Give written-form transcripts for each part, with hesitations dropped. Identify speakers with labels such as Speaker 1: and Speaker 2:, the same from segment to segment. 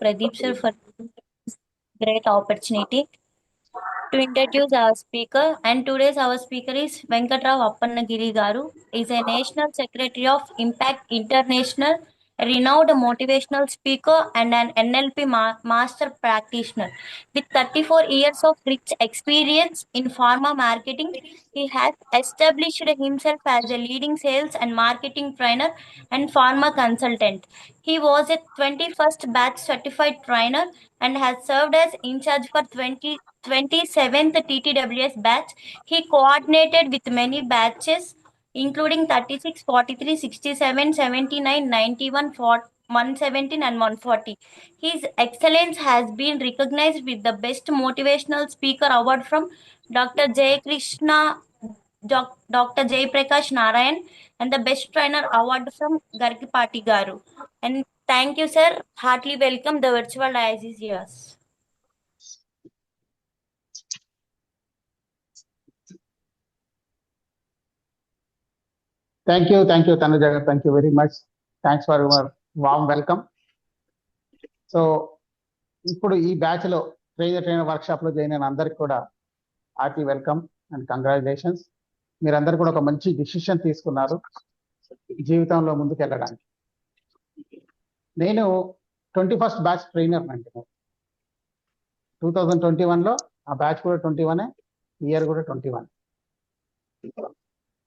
Speaker 1: Pradeep sir for this great opportunity to introduce our speaker. And today's our speaker is Venkatrao Appannagiri Garu. Is a National Secretary of Impact International, a renowned motivational speaker and an NLP master practitioner. With 34 years of rich experience in pharma marketing, he has established himself as a leading sales and marketing trainer and pharma consultant. He was a 21st batch certified trainer and has served as in charge for 27th TTWS batch. He coordinated with many batches including 36, 43, 67, 79, 91, 117 and 140. His excellence has been recognized with the Best Motivational Speaker Award from Dr. Jay Krishna, Dr. Jay Prakash Narayan and the Best Trainer Award from Gargipati Garu. And thank you, sir. Heartily welcome. The virtual dice is yours.
Speaker 2: Thank you, Tanuja. Thank you very much. Thanks for your warm welcome. So ఇప్పుడు ఈ batch లో trainer workshop లో join అయిన అందరికి కూడా hearty welcome and congratulations. మీరందరూ కూడా ఒక మంచి డిసిషన్ తీసుకున్నారు జీవితంలో ముందుకు వెళ్ళడానికి. నేను 21st బ్యాచ్ ట్రైనర్ అంటే 2021లో ఆ బ్యాచ్ కూడా 21, ఇయర్ కూడా 21.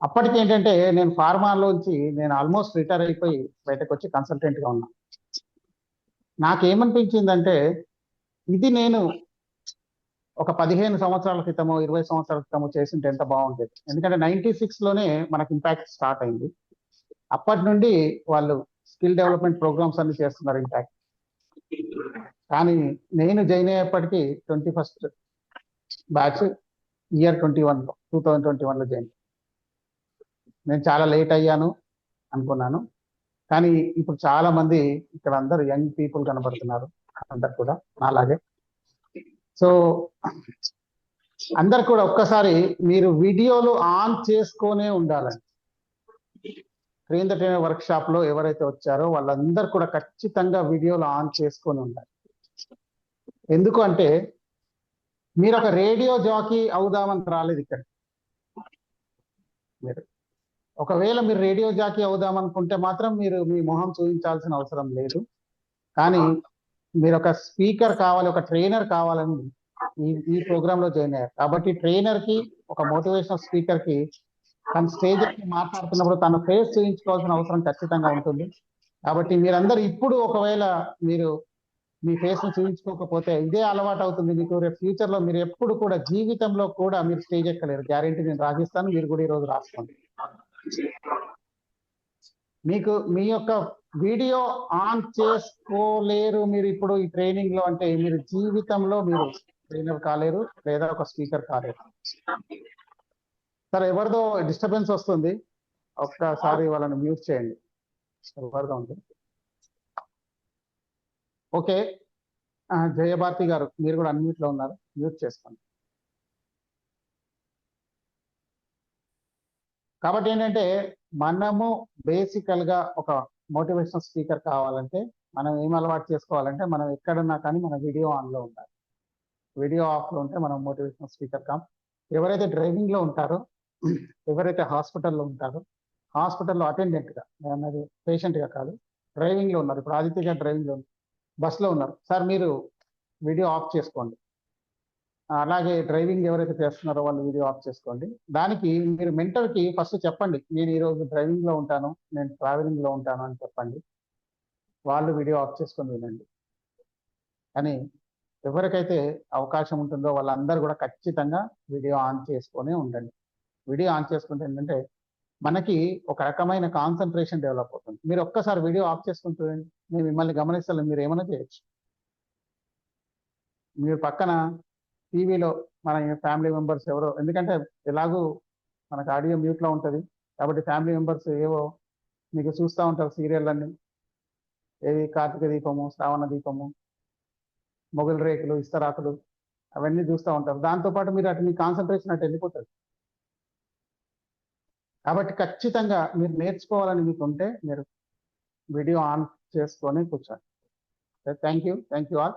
Speaker 2: అప్పటికి ఏంటంటే నేను ఫార్మాలోంచి నేను ఆల్మోస్ట్ రిటైర్ అయిపోయి బయటకు వచ్చి కన్సల్టెంట్గా ఉన్నా. నాకేమనిపించిందంటే ఇది నేను ఒక 15 సంవత్సరాల క్రితమో 20 సంవత్సరాల క్రితమో చేసింటే ఎంత బాగుండేది. ఎందుకంటే 96లోనే మనకి ఇంపాక్ట్ స్టార్ట్ అయింది. అప్పటి నుండి వాళ్ళు స్కిల్ డెవలప్మెంట్ ప్రోగ్రామ్స్ అన్ని చేస్తున్నారు ఇంపాక్ట్. కానీ నేను జాయిన్ అయ్యేప్పటికీ 21st బ్యాచ్ ఇయర్ 2021లో జాయిన్. నేను చాలా లేట్ అయ్యాను అనుకున్నాను, కానీ ఇప్పుడు చాలా మంది ఇక్కడ అందరు యంగ్ పీపుల్ కనబడుతున్నారు, అందరు కూడా నాలాగే. సో అందరు కూడా ఒక్కసారి మీరు వీడియోలు ఆన్ చేసుకొనే ఉండాలండి. ట్రైనర్ వర్క్షాప్ లో ఎవరైతే వచ్చారో వాళ్ళందరూ కూడా ఖచ్చితంగా వీడియోలు ఆన్ చేసుకొని ఉండాలి. ఎందుకు అంటే మీరు ఒక రేడియో జాకీ అవుదామని రాలేదు ఇక్కడ. మీరు ఒకవేళ మీరు రేడియో జాకీ అవుదామనుకుంటే మాత్రం మీరు మీ మొహం చూపించాల్సిన అవసరం లేదు. కానీ మీరు ఒక స్పీకర్ కావాలి, ఒక ట్రైనర్ కావాలని ఈ ప్రోగ్రామ్ లో జాయిన్ అయ్యారు. కాబట్టి ట్రైనర్ కి, ఒక మోటివేషనల్ స్పీకర్ కి తన స్టేజ్ మాట్లాడుతున్నప్పుడు తన ఫేస్ చూపించుకోవాల్సిన అవసరం ఖచ్చితంగా ఉంటుంది. కాబట్టి మీరందరూ ఇప్పుడు ఒకవేళ మీరు మీ ఫేస్ ను చూపించుకోకపోతే ఇదే అలవాటు అవుతుంది మీకు. రేపు ఫ్యూచర్ లో మీరు ఎప్పుడు కూడా జీవితంలో కూడా మీరు స్టేజ్ ఎక్కలేరు. గ్యారెంటీ నేను రాసిస్తాను, మీరు కూడా ఈరోజు రాసుకోండి. మీకు మీ యొక్క వీడియో ఆన్ చేసుకోలేరు మీరు ఇప్పుడు ఈ ట్రైనింగ్ లో అంటే మీరు జీవితంలో మీరు ట్రైనర్ కాలేరు లేదా ఒక స్పీకర్ కాలేరు. సరే, ఎవరిదో డిస్టర్బెన్స్ వస్తుంది, ఒక్కసారి వాళ్ళని మ్యూట్ చేయండి. ఎవరిదో ఉంది. ఓకే, జయభారతి గారు మీరు కూడా అన్మ్యూట్ లో ఉన్నారు, మ్యూట్ చేసుకోండి. కాబట్టి ఏంటంటే మనము బేసికల్ గా ఒక మోటివేషనల్ స్పీకర్ కావాలంటే మనం ఏం అలవాటు చేసుకోవాలంటే మనం ఎక్కడున్నా కానీ మన వీడియో ఆన్ లో ఉండాలి. వీడియో ఆఫ్ లో ఉంటే మనం మోటివేషనల్ స్పీకర్ కాం. ఎవరైతే డ్రైవింగ్ లో ఉంటారో, ఎవరైతే హాస్పిటల్లో ఉంటారో, హాస్పిటల్లో అటెండెంట్ గా, అన్నది పేషెంట్ గా కాదు, డ్రైవింగ్ లో ఉన్నారు. ఇప్పుడు ఆదిత్య గారు డ్రైవింగ్ లో బస్ లో ఉన్నారు. సార్ మీరు వీడియో ఆఫ్ చేసుకోండి. అలాగే డ్రైవింగ్ ఎవరైతే చేస్తున్నారో వాళ్ళు వీడియో ఆఫ్ చేసుకోండి. దానికి మీరు మెంటర్కి ఫస్ట్ చెప్పండి, నేను ఈరోజు డ్రైవింగ్ లో ఉంటాను, నేను ట్రావెలింగ్ లో ఉంటాను అని చెప్పండి. వాళ్ళు వీడియో ఆఫ్ చేసుకొని వినండి. కానీ ఎవరికైతే అవకాశం ఉంటుందో వాళ్ళందరూ కూడా ఖచ్చితంగా వీడియో ఆన్ చేసుకొని ఉండండి. వీడియో ఆన్ చేసుకుంటే ఏంటంటే మనకి ఒక రకమైన కాన్సన్ట్రేషన్ డెవలప్ అవుతుంది. మీరు ఒక్కసారి వీడియో ఆఫ్ చేసుకుని చూడండి, నేను మిమ్మల్ని గమనిస్తాను, మీరు ఏమైనా చేయొచ్చు. మీరు పక్కన టీవీలో మన ఫ్యామిలీ మెంబర్స్ ఎవరో, ఎందుకంటే ఎలాగూ మనకు ఆడియో మ్యూట్ లో ఉంటుంది కాబట్టి ఫ్యామిలీ మెంబర్స్ ఏవో మీకు చూస్తూ ఉంటారు సీరియల్ అన్ని, ఏది కార్తీక దీపము, శ్రావణ దీపము, మొగల్ రేకులు, ఇస్తరాకులు, అవన్నీ చూస్తూ ఉంటారు. దాంతోపాటు మీరు అటు మీ కాన్సన్ట్రేషన్ అటు వెళ్ళిపోతుంది. కాబట్టి ఖచ్చితంగా మీరు నేర్చుకోవాలని మీకు ఉంటే మీరు వీడియో ఆన్ చేసుకొని కూర్చోండి. Thank you all.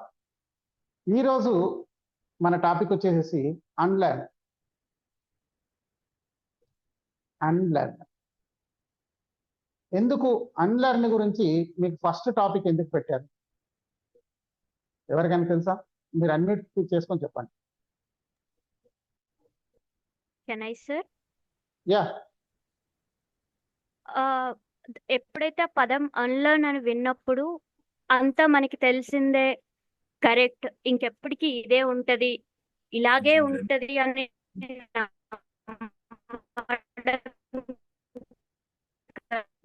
Speaker 2: ఈరోజు మన టాపిక్ వచ్చేసి అన్లర్న్. ఎందుకు అన్లర్న్ గురించి మీకు ఫస్ట్ టాపిక్ ఎందుకు పెట్టారు? ఎవరికైనా తెలుసా? మీరు అన్మ్యూట్ చేసుకొని చెప్పండి.
Speaker 3: Can I sir?
Speaker 2: యా.
Speaker 3: ఎప్పుడైతే ఆ పదం అన్లర్న్ అని విన్నప్పుడు అంతా మనకి తెలిసిందే కరెక్ట్, ఇంకెప్పటికీ ఇదే ఉంటది, ఇలాగే ఉంటది అని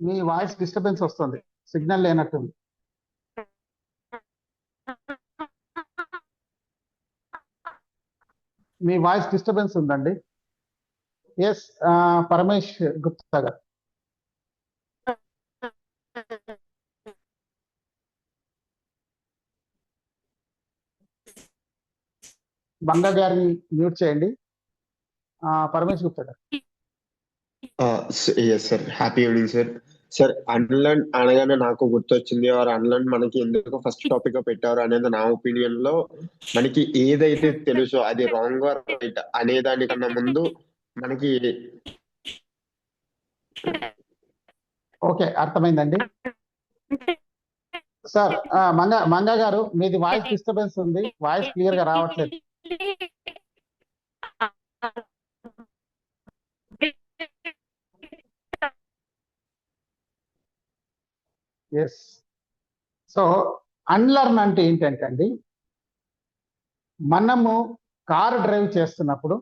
Speaker 2: మీ వాయిస్ డిస్టర్బెన్స్ వస్తుంది, సిగ్నల్ లేనట్టుంది. మీ వాయిస్ డిస్టర్బెన్స్ ఉందండి. ఎస్, పరమేష్ గుప్తా గారు. బంగా గారిని మ్యూట్ చేయండి. పరమేష్ గుప్తా గారు.
Speaker 4: Yes sir, happy evening sir. Sir, unlearn అనగానే నాకు గుర్తొచ్చింది, ఆర్ అన్లర్న్ మనకి ఎందుకు ఫస్ట్ టాపిక్ గా పెట్టారు అనేది నా ఒపీనియన్ లో, మనకి ఏదైతే తెలుసో అది రాంగ్ ఆర్ రైట్ అనే దానికన్నా ముందు మనకి
Speaker 2: ఓకే, అర్థమైందండి సార్. మంగా గారు, మీది వాయిస్ డిస్టర్బెన్స్ ఉంది, వాయిస్ క్లియర్ గా రావట్లేదు. ఎస్. సో అన్లర్న్ అంటే ఏంటంటే అండి, మనము కారు డ్రైవ్ చేస్తున్నప్పుడు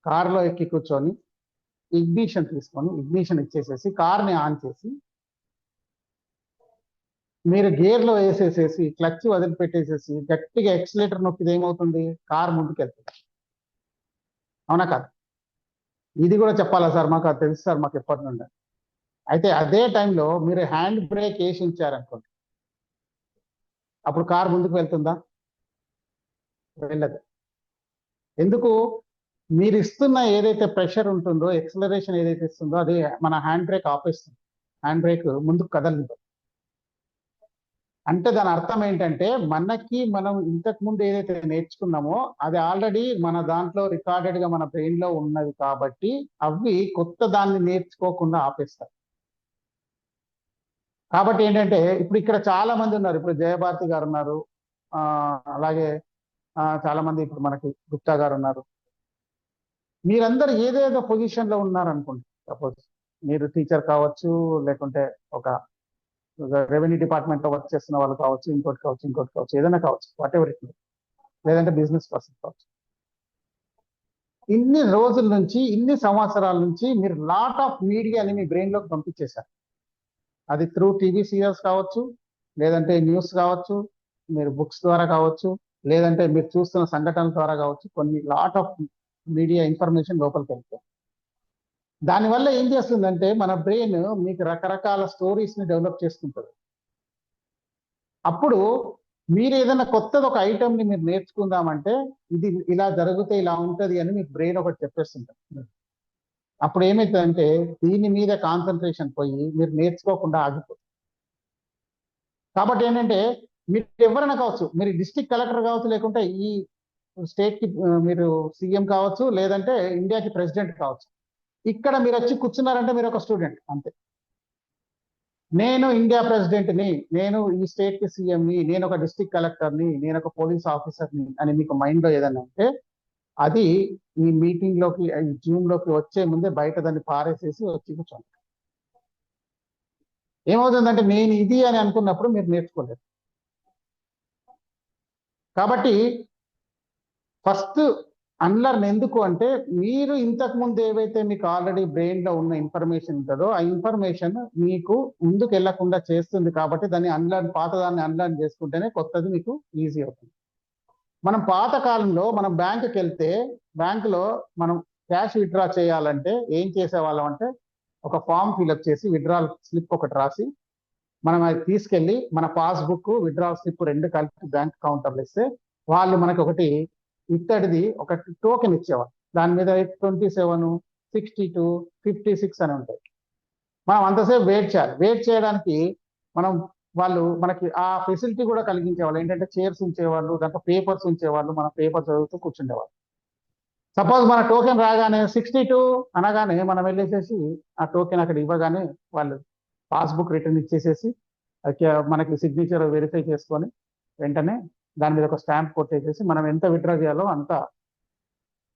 Speaker 2: కారులో ఎక్కి కూర్చొని ఇగ్నిషన్ తీసుకొని ఇగ్నిషన్ ఇచ్చేసేసి కార్ని ఆన్ చేసి మీరు గేర్లో వేసేసేసి క్లచ్ వదిలిపెట్టేసేసి గట్టిగా ఎక్సిలేటర్ నొక్కిది ఏమవుతుంది? కార్ ముందుకు వెళ్తుంది. అవునా కాదు? ఇది కూడా చెప్పాలా సార్? మాకు అది తెలుసు సార్, మాకు ఎప్పటి నుండి. అయితే అదే టైంలో మీరు హ్యాండ్ బ్రేక్ వేసి ఉంచారనుకోండి, అప్పుడు కార్ ముందుకు వెళ్తుందా? వెళ్ళదు. ఎందుకు? మీరు ఇస్తున్న ఏదైతే ప్రెషర్ ఉంటుందో, ఎక్సలరేషన్ ఏదైతే ఇస్తుందో అది మన హ్యాండ్ బ్రేక్ ఆపేస్తుంది. హ్యాండ్ బ్రేక్ ముందుకు కదలదు. అంటే దాని అర్థం ఏంటంటే, మనం ఇంతకు ముందు ఏదైతే నేర్చుకున్నామో అది ఆల్రెడీ మన దాంట్లో రికార్డెడ్ గా మన బ్రెయిన్ లో ఉన్నది కాబట్టి అవి కొత్త దాన్ని నేర్చుకోకుండా ఆపేస్తాయి. కాబట్టి ఏంటంటే, ఇప్పుడు ఇక్కడ చాలా మంది ఉన్నారు. ఇప్పుడు జయభారతి గారు ఉన్నారు, అలాగే చాలా మంది ఇప్పుడు మనకి గుప్తా గారు ఉన్నారు. మీరందరూ ఏదేదో పొజిషన్ లో ఉన్నారు అనుకోండి. సపోజ్ మీరు టీచర్ కావచ్చు, లేకుంటే ఒక రెవెన్యూ డిపార్ట్మెంట్ లో వర్క్ చేస్తున్న వాళ్ళు కావచ్చు, ఇంకోటి కావచ్చు, ఏదైనా కావచ్చు, వాట్ ఎవర్ ఇట్, లేదంటే బిజినెస్ పర్సన్ కావచ్చు. ఇన్ని రోజుల నుంచి, ఇన్ని సంవత్సరాల నుంచి మీరు లాట్ ఆఫ్ మీడియాని మీ బ్రెయిన్ లోకి పంపించేశారు. అది త్రూ టీవీ సీరియల్స్ కావచ్చు, లేదంటే న్యూస్ కావచ్చు, మీరు బుక్స్ ద్వారా కావచ్చు, లేదంటే మీరు చూస్తున్న సంఘటనల ద్వారా కావచ్చు. కొన్ని లాట్ ఆఫ్ మీడియా ఇన్ఫర్మేషన్ లోపలికి వెళ్తాయి. దానివల్ల ఏం చేస్తుందంటే, మన బ్రెయిన్ మీకు రకరకాల స్టోరీస్ ని డెవలప్ చేసుకుంటుంది. అప్పుడు మీరు ఏదైనా కొత్తది ఒక ఐటమ్ ని మీరు నేర్చుకుందామంటే, ఇది ఇలా జరిగితే ఇలా ఉంటది అని మీకు బ్రెయిన్ ఒకటి చెప్పేస్తుంటుంది. అప్పుడు ఏమవుతుందంటే, దీని మీద కాన్సన్ట్రేషన్ పోయి మీరు నేర్చుకోకుండా ఆగిపోతుంది. కాబట్టి ఏంటంటే, మీరు ఎవరైనా కావచ్చు, మీరు డిస్ట్రిక్ట్ కలెక్టర్ కావచ్చు, లేకుంటే ఈ స్టేట్ కి మీరు సీఎం కావచ్చు, లేదంటే ఇండియాకి ప్రెసిడెంట్ కావచ్చు. ఇక్కడ మీరు వచ్చి కూర్చున్నారంటే మీరు ఒక స్టూడెంట్ అంతే. నేను ఇండియా ప్రెసిడెంట్ని, నేను ఈ స్టేట్ కి సీఎంని, నేను ఒక డిస్ట్రిక్ట్ కలెక్టర్ని, నేను ఒక పోలీస్ ఆఫీసర్ని అని మీకు మైండ్ లో ఏదైనా ఉంటే, అది ఈ మీటింగ్ లోకి, ఈ జూమ్ లోకి వచ్చే ముందే బయట దాన్ని పారేసేసి వచ్చి కూర్చోండి. ఏమవుతుందంటే, నేను ఇది అని అనుకున్నప్పుడు మీరు నేర్చుకోలేరు. కాబట్టి ఫస్ట్ అన్లర్న్ ఎందుకు అంటే, మీరు ఇంతకు ముందు ఏవైతే మీకు ఆల్రెడీ బ్రెయిన్ లో ఉన్న ఇన్ఫర్మేషన్ ఉంటుందో ఆ ఇన్ఫర్మేషన్ మీకు ముందుకు వెళ్లకుండా చేస్తుంది. కాబట్టి దాన్ని అన్లర్న్, పాతదాన్ని అన్లర్న్ చేసుకుంటేనే కొత్తది మీకు ఈజీ అవుతుంది. మనం పాత కాలంలో మనం బ్యాంకుకి వెళ్తే, బ్యాంకులో మనం క్యాష్ విత్డ్రా చేయాలంటే ఏం చేసేవాళ్ళం అంటే, ఒక ఫామ్ ఫిల్అప్ చేసి విత్డ్రాల్ స్లిప్ ఒకటి రాసి మనం అది తీసుకెళ్లి మన పాస్బుక్, విత్డ్రాల్ స్లిప్ రెండు కలిపి బ్యాంక్ కౌంటర్లు ఇస్తే వాళ్ళు మనకి ఒకటి ఇత్తడిది ఒక టోకెన్ ఇచ్చేవాళ్ళు. దాని మీద 27, 62, 56 అని ఉంటాయి. మనం అంతసేపు వెయిట్ చేయాలి. వెయిట్ చేయడానికి మనం వాళ్ళు మనకి ఆ ఫెసిలిటీ కూడా కలిగించేవాళ్ళు. ఏంటంటే చైర్స్ ఉంచేవాళ్ళు, దాంట్లో పేపర్స్ ఉంచేవాళ్ళు, మన పేపర్ చదువుతూ కూర్చుండేవాళ్ళు. సపోజ్ మన టోకెన్ రాగానే 62 అనగానే మనం వెళ్ళేసేసి ఆ టోకెన్ అక్కడ ఇవ్వగానే వాళ్ళు పాస్బుక్ రిటర్న్ ఇచ్చేసేసి మనకి సిగ్నేచర్ వెరిఫై చేసుకొని వెంటనే దాని మీద ఒక స్టాంప్ కొట్టేసేసి మనం ఎంత విత్డ్రా చేయాలో అంత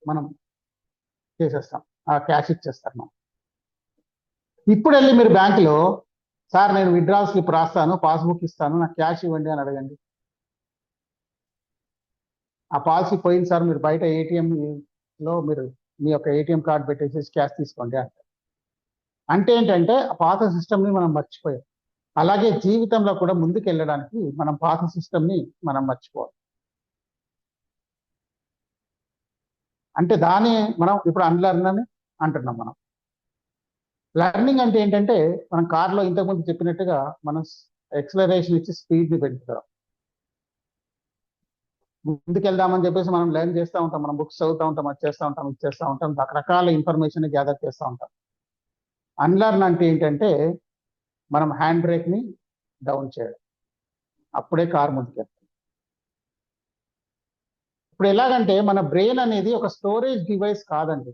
Speaker 2: మనం చేసేస్తాం, ఆ క్యాష్ ఇచ్చేస్తారు మనం. ఇప్పుడు వెళ్ళి మీరు బ్యాంకులో సార్ నేను విత్డ్రాల్ స్లిప్ రాస్తాను, పాస్బుక్ ఇస్తాను, నాకు క్యాష్ ఇవ్వండి అని అడగండి. ఆ పాలసీ పోయింది సార్, మీరు బయట ఏటీఎం లో మీరు మీ యొక్క ఏటీఎం కార్డు పెట్టేసి క్యాష్ తీసుకోండి అంటారు. అంటే ఏంటంటే ఆ పాత సిస్టమ్ని మనం మర్చిపోయాం. అలాగే జీవితంలో కూడా ముందుకు వెళ్ళడానికి మనం పాత సిస్టమ్ని మనం మర్చిపోవాలి. అంటే దాన్ని మనం ఇప్పుడు అన్లర్న్ అని అంటున్నాం. మనం లెర్నింగ్ అంటే ఏంటంటే మనం కార్లో ఇంతకుముందు చెప్పినట్టుగా మనం ఎక్సలరేషన్ ఇచ్చి స్పీడ్ని పెంచుతాం. ముందుకెళ్దామని చెప్పేసి మనం లెర్న్ చేస్తూ ఉంటాం, మనం బుక్స్ చదువుతూ ఉంటాం, అది చేస్తూ ఉంటాం, ఇది చేస్తూ ఉంటాం, రకరకాల ఇన్ఫర్మేషన్ గ్యాదర్ చేస్తూ ఉంటాం. అన్లర్న్ అంటే ఏంటంటే మనం హ్యాండ్ బ్రేక్ని డౌన్ చేయడం, అప్పుడే కారు ముందుకెళ్తాం. ఇప్పుడు ఎలాగంటే మన బ్రెయిన్ అనేది ఒక స్టోరేజ్ డివైస్ కాదండి.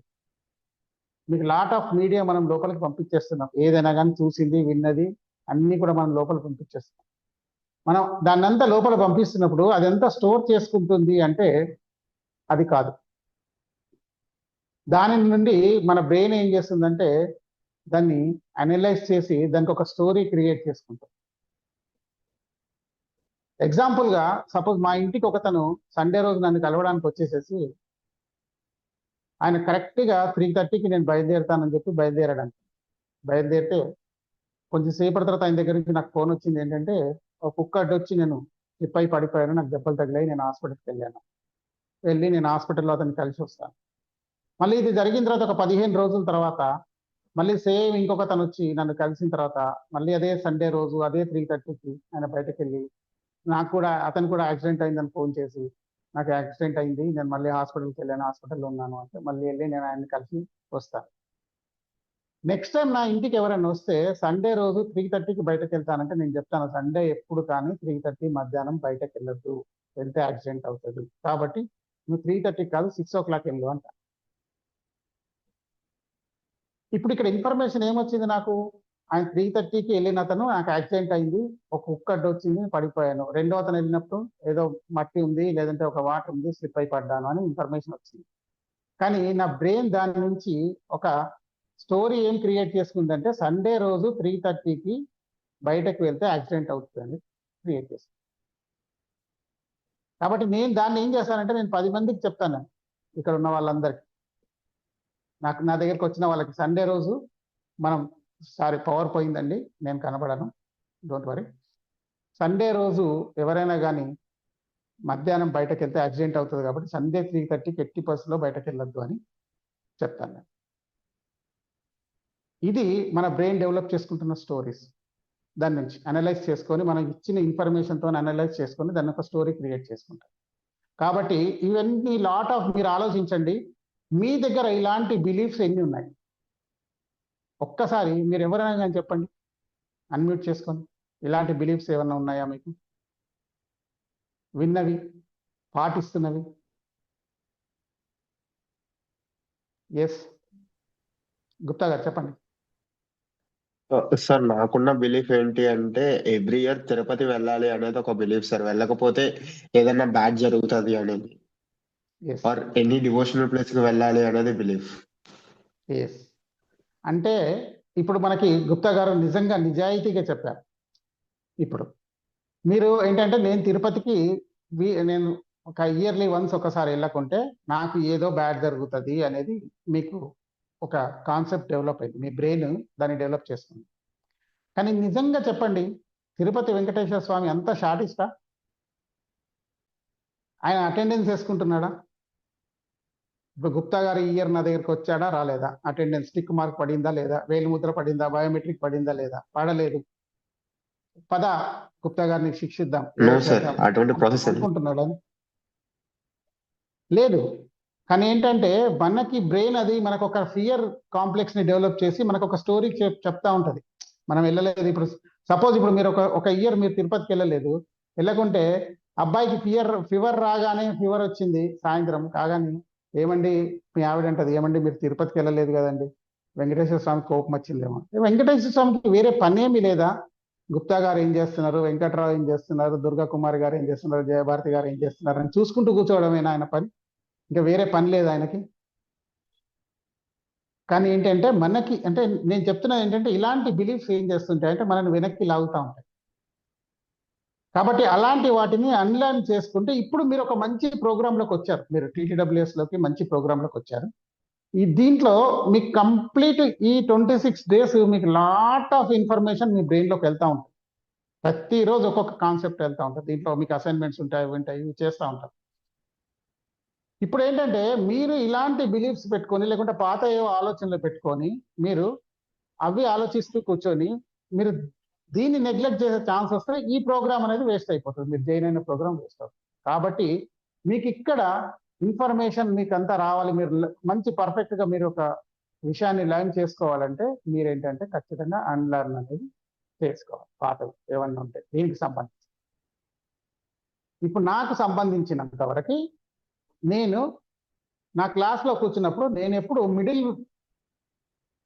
Speaker 2: మీకు లాట్ ఆఫ్ మీడియా మనం లోపలికి పంపించేస్తున్నాం, ఏదైనా కానీ చూసింది విన్నది అన్నీ కూడా మనం లోపలికి పంపించేస్తున్నాం. మనం దాన్ని అంతా లోపల పంపిస్తున్నప్పుడు అదంతా స్టోర్ చేసుకుంటుంది అంటే అది కాదు. దాని నుండి మన బ్రెయిన్ ఏం చేస్తుందంటే దాన్ని అనలైజ్ చేసి దానికి ఒక స్టోరీ క్రియేట్ చేసుకుంటాం. ఎగ్జాంపుల్గా సపోజ్ మా ఇంటికి ఒకతను సండే రోజు నన్ను కలవడానికి వచ్చేసేసి ఆయన కరెక్ట్గా 3:30కి నేను బయలుదేరుతానని చెప్పి బయలుదేరాడానికి బయలుదేరితే కొంచెం సేపటి తర్వాత ఆయన దగ్గర నుంచి నాకు ఫోన్ వచ్చింది. ఏంటంటే ఒక కుక్క అడ్డు వచ్చి నేను స్లిప్ అయి పడిపోయాను, నాకు దెబ్బలు తగిలాయి, నేను హాస్పిటల్కి వెళ్ళాను. వెళ్ళి నేను హాస్పిటల్లో అతన్ని కలిసి వస్తాను. మళ్ళీ ఇది జరిగిన తర్వాత ఒక 15 రోజుల తర్వాత మళ్ళీ సేమ్ ఇంకొక తను వచ్చి నన్ను కలిసిన తర్వాత మళ్ళీ అదే సండే రోజు అదే 3:30కి ఆయన బయటకు వెళ్ళి నాకు కూడా అతను కూడా యాక్సిడెంట్ అయిందని ఫోన్ చేసి నాకు యాక్సిడెంట్ అయింది, నేను మళ్ళీ హాస్పిటల్కి వెళ్ళాను, హాస్పిటల్లో ఉన్నాను అంటే మళ్ళీ వెళ్ళి నేను ఆయన్ని కలిసి వస్తాను. నెక్స్ట్ టైం నా ఇంటికి ఎవరైనా వస్తే సండే రోజు 3:30కి బయటకు వెళ్తానంటే నేను చెప్తాను సండే ఎప్పుడు కానీ 3:30 మధ్యాహ్నం బయటకు వెళ్ళొద్దు, వెళ్తే యాక్సిడెంట్ అవుతుంది, కాబట్టి నువ్వు 3:30 కాదు 6 o'clock వెళ్ళు అంట. ఇప్పుడు ఇక్కడ ఇన్ఫర్మేషన్ ఏమొచ్చింది నాకు, ఆయన 3:30కి వెళ్ళిన అతను నాకు యాక్సిడెంట్ అయింది, ఒక కుక్క అడ్డు వచ్చింది పడిపోయాను, రెండో అతను వెళ్ళినప్పుడు ఏదో మట్టి ఉంది లేదంటే ఒక వాటర్ ఉంది స్లిప్ అయి పడ్డాను అని ఇన్ఫర్మేషన్ వచ్చింది. కానీ నా బ్రెయిన్ దాని నుంచి ఒక స్టోరీ ఏం క్రియేట్ చేసుకుందంటే సండే రోజు 3:30కి బయటకు వెళ్తే యాక్సిడెంట్ అవుతుందని క్రియేట్ చేస్తాను. కాబట్టి నేను దాన్ని ఏం చేస్తానంటే నేను 10 మందికి చెప్తాను, ఇక్కడ ఉన్న వాళ్ళందరికీ, నా దగ్గరికి వచ్చిన వాళ్ళకి సండే రోజు మనం పవర్ పోయిందండి నేను కనబడను, డోంట్ వరీ, సండే రోజు ఎవరైనా కానీ మధ్యాహ్నం బయటకు వెళ్తే యాక్సిడెంట్ అవుతుంది కాబట్టి సండే 3:30కి ఎట్టి పరిస్థితుల్లో బయటకు వెళ్ళొద్దు అని చెప్తాను. ఇది మన బ్రెయిన్ డెవలప్ చేసుకుంటున్న స్టోరీస్. దాని నుంచి అనలైజ్ చేసుకొని మనం ఇచ్చిన ఇన్ఫర్మేషన్తో అనలైజ్ చేసుకొని దాన్ని ఒక స్టోరీ క్రియేట్ చేసుకుంటాం. కాబట్టి ఇవన్నీ లాట్ ఆఫ్ మీరు ఆలోచించండి, మీ దగ్గర ఇలాంటి బిలీఫ్స్ ఎన్ని ఉన్నాయి ఒక్కసారి మీరు ఎవరైనా కానీ చెప్పండి, అన్మ్యూట్ చేసుకొని. ఇలాంటి బిలీఫ్స్ ఏమైనా ఉన్నాయా మీకు, విన్నవి పాటిస్తున్నవి? ఎస్ గుప్తా గారు చెప్పండి.
Speaker 4: సార్ నాకున్న బిలీఫ్ ఏంటి అంటే ఎవ్రీ ఇయర్ తిరుపతి వెళ్ళాలి అనేది ఒక బిలీఫ్ సార్, వెళ్ళకపోతే ఏదైనా బ్యాడ్ జరుగుతుంది అనేది,
Speaker 2: yes
Speaker 4: or any devotional place కి వెళ్ళాలి అనేది బిలీఫ్.
Speaker 2: ఎస్ అంటే ఇప్పుడు మనకి గుప్తా గారు నిజంగా నిజాయితీగా చెప్పారు. ఇప్పుడు మీరు ఏంటంటే నేను తిరుపతికి నేను ఒక ఇయర్లీ వన్స్ ఒకసారి వెళ్ళకుంటే నాకు ఏదో బ్యాడ్ జరుగుతుంది అనేది మీకు ఒక కాన్సెప్ట్ డెవలప్ అయింది, మీ బ్రెయిన్ దాన్ని డెవలప్ చేస్తుంది. కానీ నిజంగా చెప్పండి, తిరుపతి వెంకటేశ్వర స్వామి అంత షార్టిస్టా? ఆయన అటెండెన్స్ వేసుకుంటున్నాడా? ఇప్పుడు గుప్తా గారు ఈ ఇయర్ నా దగ్గరికి వచ్చాడా రాలేదా, అటెండెన్స్ టిక్ మార్క్ పడిందా లేదా, వేలిముద్ర పడిందా, బయోమెట్రిక్ పడిందా లేదా? పడలేదు, పద గుప్తా గారిని శిక్షిద్దాం
Speaker 4: అటువంటి ప్రాసెస్
Speaker 2: అనుకుంటున్నాడా? లేదు. కానీ ఏంటంటే మనకి బ్రెయిన్ అది మనకు ఒక ఫియర్ కాంప్లెక్స్ ని డెవలప్ చేసి మనకు ఒక స్టోరీ చెప్తా ఉంటది. మనం వెళ్ళలేదు, ఇప్పుడు సపోజ్ ఇప్పుడు మీరు ఒక ఇయర్ మీరు తిరుపతికి వెళ్ళకుంటే అబ్బాయికి ఫీవర్ రాగానే ఫీవర్ వచ్చింది సాయంత్రం కాగానే ఏమండి మీ ఆవిడ అంటది, ఏమండి మీరు తిరుపతికి వెళ్ళలేదు కదండి, వెంకటేశ్వర స్వామికి కోపం వచ్చిందేమో. వెంకటేశ్వర స్వామికి వేరే పనేమీ లేదా? గుప్తా గారు ఏం చేస్తున్నారు, వెంకట్రావు ఏం చేస్తున్నారు, దుర్గా కుమారి గారు ఏం చేస్తున్నారు, జయభారతి గారు ఏం చేస్తున్నారు అని చూసుకుంటూ కూర్చోవడమేనా ఆయన పని? ఇంకా వేరే పని లేదు ఆయనకి. కానీ ఏంటంటే మనకి అంటే నేను చెప్తున్నది ఏంటంటే ఇలాంటి బిలీఫ్స్ ఏం చేస్తుంటాయి అంటే మనల్ని వెనక్కి లాగుతూ ఉంటాయి. కాబట్టి అలాంటి వాటిని అన్లర్న్ చేసుకుంటే ఇప్పుడు మీరు ఒక మంచి ప్రోగ్రాంలోకి వచ్చారు, మీరు TTWS లోకి మంచి ప్రోగ్రాంలోకి వచ్చారు. దీంట్లో మీకు కంప్లీట్ ఈ 26 days మీకు లాట్ ఆఫ్ ఇన్ఫర్మేషన్ మీ బ్రెయిన్లోకి వెళ్తూ ఉంటుంది. ప్రతిరోజు ఒక్కొక్క కాన్సెప్ట్ వెళ్తూ ఉంటుంది. దీంట్లో మీకు అసైన్మెంట్స్ ఉంటాయి, ఇవి చేస్తూ ఉంటారు. ఇప్పుడు ఏంటంటే మీరు ఇలాంటి బిలీఫ్స్ పెట్టుకొని లేకుంటే పాత ఏవో ఆలోచనలు పెట్టుకొని మీరు అవి ఆలోచిస్తూ కూర్చొని మీరు దీన్ని నెగ్లెక్ట్ చేసే ఛాన్స్ వస్తే ఈ ప్రోగ్రామ్ అనేది వేస్ట్ అయిపోతుంది, మీరు జాయిన్ అయిన ప్రోగ్రామ్ వేస్ట్ అవుతుంది. కాబట్టి మీకు ఇక్కడ ఇన్ఫర్మేషన్ మీకు అంతా రావాలి, మీరు మంచి పర్ఫెక్ట్గా మీరు ఒక విషయాన్ని లర్న్ చేసుకోవాలంటే మీరేంటంటే ఖచ్చితంగా అన్లర్న్ అనేది చేసుకోవాలి, పాతవి ఏమన్నా ఉంటే దీనికి సంబంధించి. ఇప్పుడు నాకు సంబంధించినంత వరకు నేను నా క్లాస్లో కూర్చున్నప్పుడు నేను ఎప్పుడు మిడిల్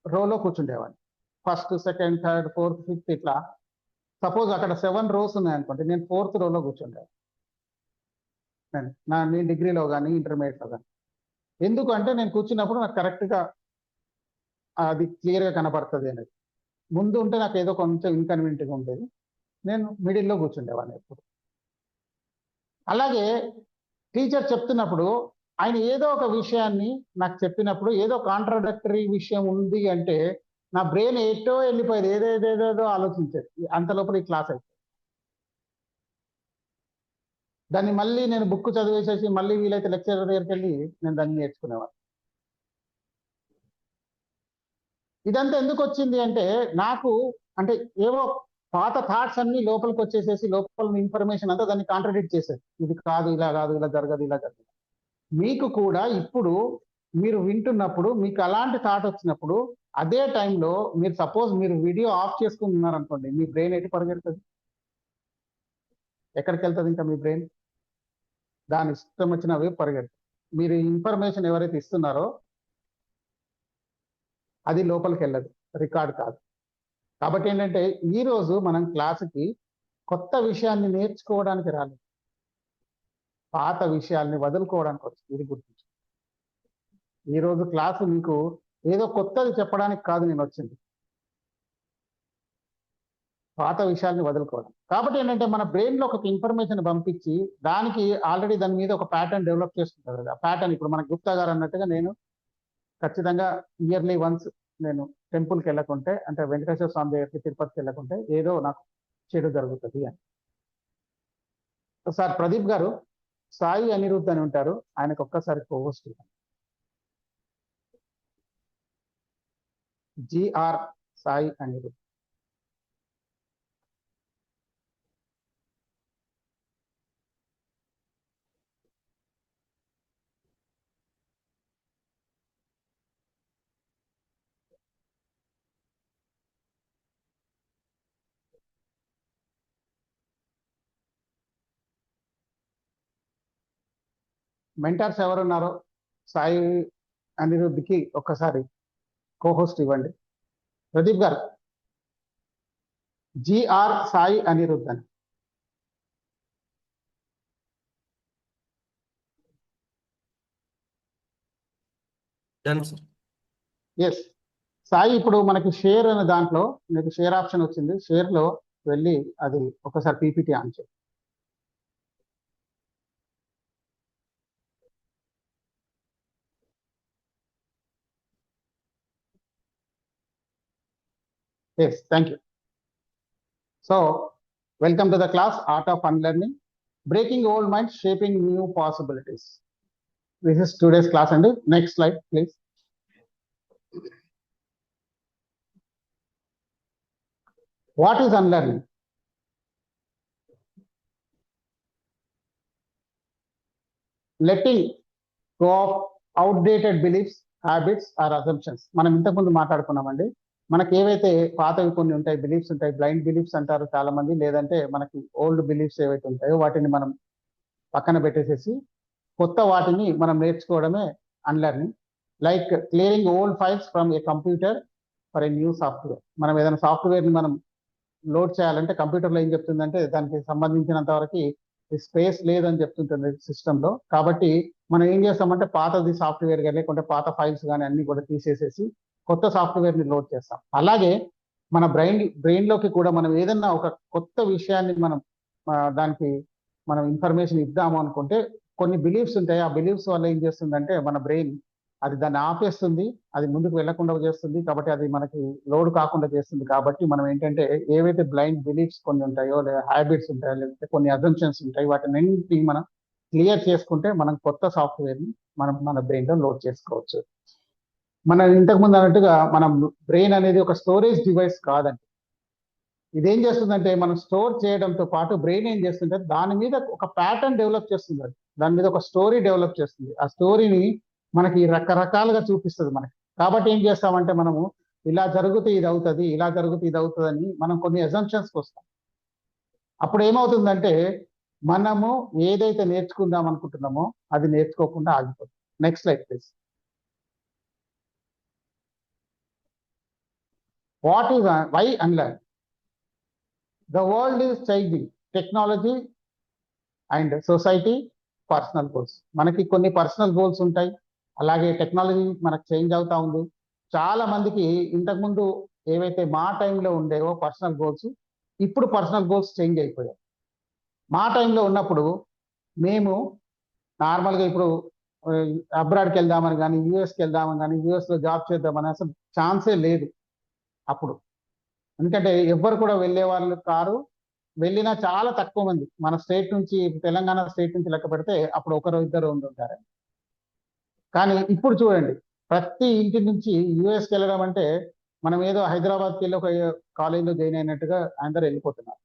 Speaker 2: రోలో కూర్చుండేవాడిని. First, second, third, fourth, fifth ఇట్లా. సపోజ్ అక్కడ 7 rows ఉన్నాయనుకోండి, నేను 4th rowలో కూర్చుండేవాడిని. నేను డిగ్రీలో కానీ ఇంటర్మీడియట్లో కానీ. ఎందుకు అంటే నేను కూర్చున్నప్పుడు నాకు కరెక్ట్గా అది క్లియర్గా కనపడుతుంది అనేది. ముందు ఉంటే నాకు ఏదో కొంచెం ఇన్కన్వీనియంట్గా ఉండేది, నేను మిడిల్లో కూర్చుండేవాడిని ఎప్పుడు. అలాగే టీచర్ చెప్తున్నప్పుడు ఆయన ఏదో ఒక విషయాన్ని నాకు చెప్పినప్పుడు ఏదో కాంట్రాడక్టరీ విషయం ఉంది అంటే నా బ్రెయిన్ ఎటో వెళ్ళిపోయేది, ఏదేదేదో ఆలోచించేది. అంత లోపల ఈ క్లాస్ అయిపోయింది. దాన్ని మళ్ళీ నేను బుక్ చదివేసేసి మళ్ళీ వీలైతే లెక్చరర్ దగ్గరికి వెళ్ళి నేను దాన్ని నేర్చుకునేవాడిని. ఇదంతా ఎందుకు వచ్చింది అంటే నాకు అంటే ఏవో పాత థాట్స్ అన్ని లోపలికి వచ్చేసేసి లోపల ఇన్ఫర్మేషన్ అంతా దాన్ని కాంట్రడిక్ట్ చేసేది. ఇది కాదు, ఇలా కాదు, ఇలా జరగదు, ఇలా జరగదు. మీకు కూడా ఇప్పుడు మీరు వింటున్నప్పుడు మీకు అలాంటి థాట్ వచ్చినప్పుడు అదే టైంలో మీరు సపోజ్ మీరు వీడియో ఆఫ్ చేసుకుని ఉన్నారనుకోండి, మీ బ్రెయిన్ ఎటు పరిగెడుతుంది? ఎక్కడికి వెళ్తుంది ఇంకా మీ బ్రెయిన్? దాని ఇష్టం వచ్చిన వైపు పరిగెడుతుంది. మీరు ఇన్ఫర్మేషన్ ఎవరైతే ఇస్తున్నారో అది లోపలికి వెళ్ళదు, రికార్డ్ కాదు. కాబట్టి ఏంటంటే ఈరోజు మనం క్లాసుకి కొత్త విషయాన్ని నేర్చుకోవడానికి రాలేదు, పాత విషయాల్ని వదులుకోవడానికి వచ్చింది. ఇది గుర్తించు. ఈరోజు క్లాసు మీకు ఏదో కొత్తది చెప్పడానికి కాదు నేను వచ్చింది, పాత విషయాల్ని వదులుకోవడం. కాబట్టి ఏంటంటే మన బ్రెయిన్లో ఒక ఇన్ఫర్మేషన్ పంపించి దానికి ఆల్రెడీ దాని మీద ఒక ప్యాటర్న్ డెవలప్ చేసుకుంటారు కదా. ఆ ప్యాటర్న్ ఇప్పుడు మన గుప్తా గారు అన్నట్టుగా నేను ఖచ్చితంగా ఇయర్లీ వన్స్ నేను టెంపుల్కి వెళ్ళకుంటే అంటే వెంకటేశ్వర స్వామి దగ్గరికి తిరుపతికి వెళ్ళకుంటే ఏదో నాకు చెడు జరుగుతుంది అని. సార్ ప్రదీప్ గారు సాయి అనిరుద్ధ్ అని ఉంటారు, ఆయనకు ఒక్కసారి cohost GR Sai Anirudh. Mentors ఎవరున్నారో సాయి అనిరుద్ధ్కి ఒక్కసారి కోహోస్ట్ ఇవ్వండి. ప్రదీప్ గారు, జిఆర్ సాయి అనిరుద్ధ్ అని. ఎస్ సాయి, ఇప్పుడు మనకి షేర్ అనే దాంట్లో మీకు షేర్ ఆప్షన్ వచ్చింది, షేర్లో వెళ్ళి అది ఒకసారి పీపీటీ ఆన్ చేయండి. Yes, thank you. So welcome to the class art of unlearning, breaking old mind, shaping new possibilities. This is today's class అండి. Next slide please. What is unlearning? Letting go of outdated beliefs, habits or assumptions. మనం ఇంతకుముందు మాట్లాడుకున్నామండి. మనకి ఏవైతే పాతవి కొన్ని ఉంటాయి, beliefs ఉంటాయి, blind beliefs అంటారు చాలా మంది, లేదంటే మనకి ఓల్డ్ బిలీఫ్స్ ఏవైతే ఉంటాయో వాటిని మనం పక్కన పెట్టేసేసి కొత్త వాటిని మనం నేర్చుకోవడమే unlearning. Like clearing old files from a computer for a new software. మనం ఏదైనా సాఫ్ట్వేర్ని మనం లోడ్ చేయాలంటే కంప్యూటర్లో ఏం చెప్తుందంటే దానికి సంబంధించినంత వరకు స్పేస్ లేదని చెప్తుంటుంది సిస్టంలో. కాబట్టి మనం ఏం చేస్తామంటే పాతది సాఫ్ట్వేర్ కానీ లేకుంటే పాత ఫైల్స్ కానీ అన్ని కూడా తీసేసేసి కొత్త సాఫ్ట్వేర్ని లోడ్ చేస్తాం. అలాగే మన బ్రెయిన్లోకి కూడా మనం ఏదన్నా ఒక కొత్త విషయాన్ని మనం దానికి మనం ఇన్ఫర్మేషన్ ఇద్దాము అనుకుంటే కొన్ని బిలీఫ్స్ ఉంటాయి. ఆ బిలీఫ్స్ వల్ల ఏం చేస్తుందంటే మన బ్రెయిన్ అది దాన్ని ఆపేస్తుంది, అది ముందుకు వెళ్లకుండా చేస్తుంది. కాబట్టి అది మనకి లోడ్ కాకుండా చేస్తుంది. కాబట్టి మనం ఏంటంటే ఏవైతే బ్లైండ్ బిలీఫ్స్ కొన్ని ఉంటాయో, లేదా హ్యాబిట్స్ ఉంటాయో, లేకపోతే కొన్ని అజంప్షన్స్ ఉంటాయి, వాటిని అన్నింటినీ మనం క్లియర్ చేసుకుంటే మనం కొత్త సాఫ్ట్వేర్ని మనం మన బ్రెయిన్లో లోడ్ చేసుకోవచ్చు. మనం ఇంతకుముందు అన్నట్టుగా మనం బ్రెయిన్ అనేది ఒక స్టోరేజ్ డివైస్ కాదండి. ఇదేం చేస్తుందంటే మనం స్టోర్ చేయడంతో పాటు బ్రెయిన్ ఏం చేస్తుంటే దాని మీద ఒక ప్యాటర్న్ డెవలప్ చేస్తుంది, దాని మీద ఒక స్టోరీ డెవలప్ చేస్తుంది. ఆ స్టోరీని మనకి రకరకాలుగా చూపిస్తుంది మనకి. కాబట్టి ఏం చేస్తామంటే మనము ఇలా జరిగితే ఇది అవుతుంది, ఇలా జరిగితే ఇది అవుతుంది అని మనం కొన్ని అజంప్షన్స్కి వస్తాం. అప్పుడు ఏమవుతుందంటే మనము ఏదైతే నేర్చుకుందాం అనుకుంటున్నామో అది నేర్చుకోకుండా ఆగిపోతుంది. Next slide please. What is why unlearn? The world is changing. Technology and society, personal goals. మనకి కొన్ని పర్సనల్ గోల్స్ ఉంటాయి, అలాగే టెక్నాలజీ మనకు చేంజ్ అవుతా ఉంది. చాలా మందికి ఇంతకుముందు ఏవైతే మా టైంలో ఉండేవో పర్సనల్ గోల్స్, ఇప్పుడు పర్సనల్ గోల్స్ చేంజ్ అయిపోయాయి. మా టైంలో ఉన్నప్పుడు మేము నార్మల్గా ఇప్పుడు అబ్రాడ్కి వెళ్దామని కానీ, యూఎస్కి వెళ్దామని కానీ, యూఎస్లో జాబ్ చేద్దామని అసలు ఛాన్సే లేదు అప్పుడు. ఎందుకంటే ఎవ్వరు కూడా వెళ్ళే వాళ్ళు కారు, వెళ్ళినా చాలా తక్కువ మంది. మన స్టేట్ నుంచి, తెలంగాణ స్టేట్ నుంచి లెక్క పెడితే అప్పుడు ఒకరు ఇద్దరు ఉంటారు. కానీ ఇప్పుడు చూడండి, ప్రతి ఇంటి నుంచి యూఎస్కి వెళ్ళడం అంటే మనం ఏదో హైదరాబాద్కి వెళ్ళి ఒక కాలేజీలో జాయిన్ అయినట్టుగా అందరూ వెళ్ళిపోతున్నారు.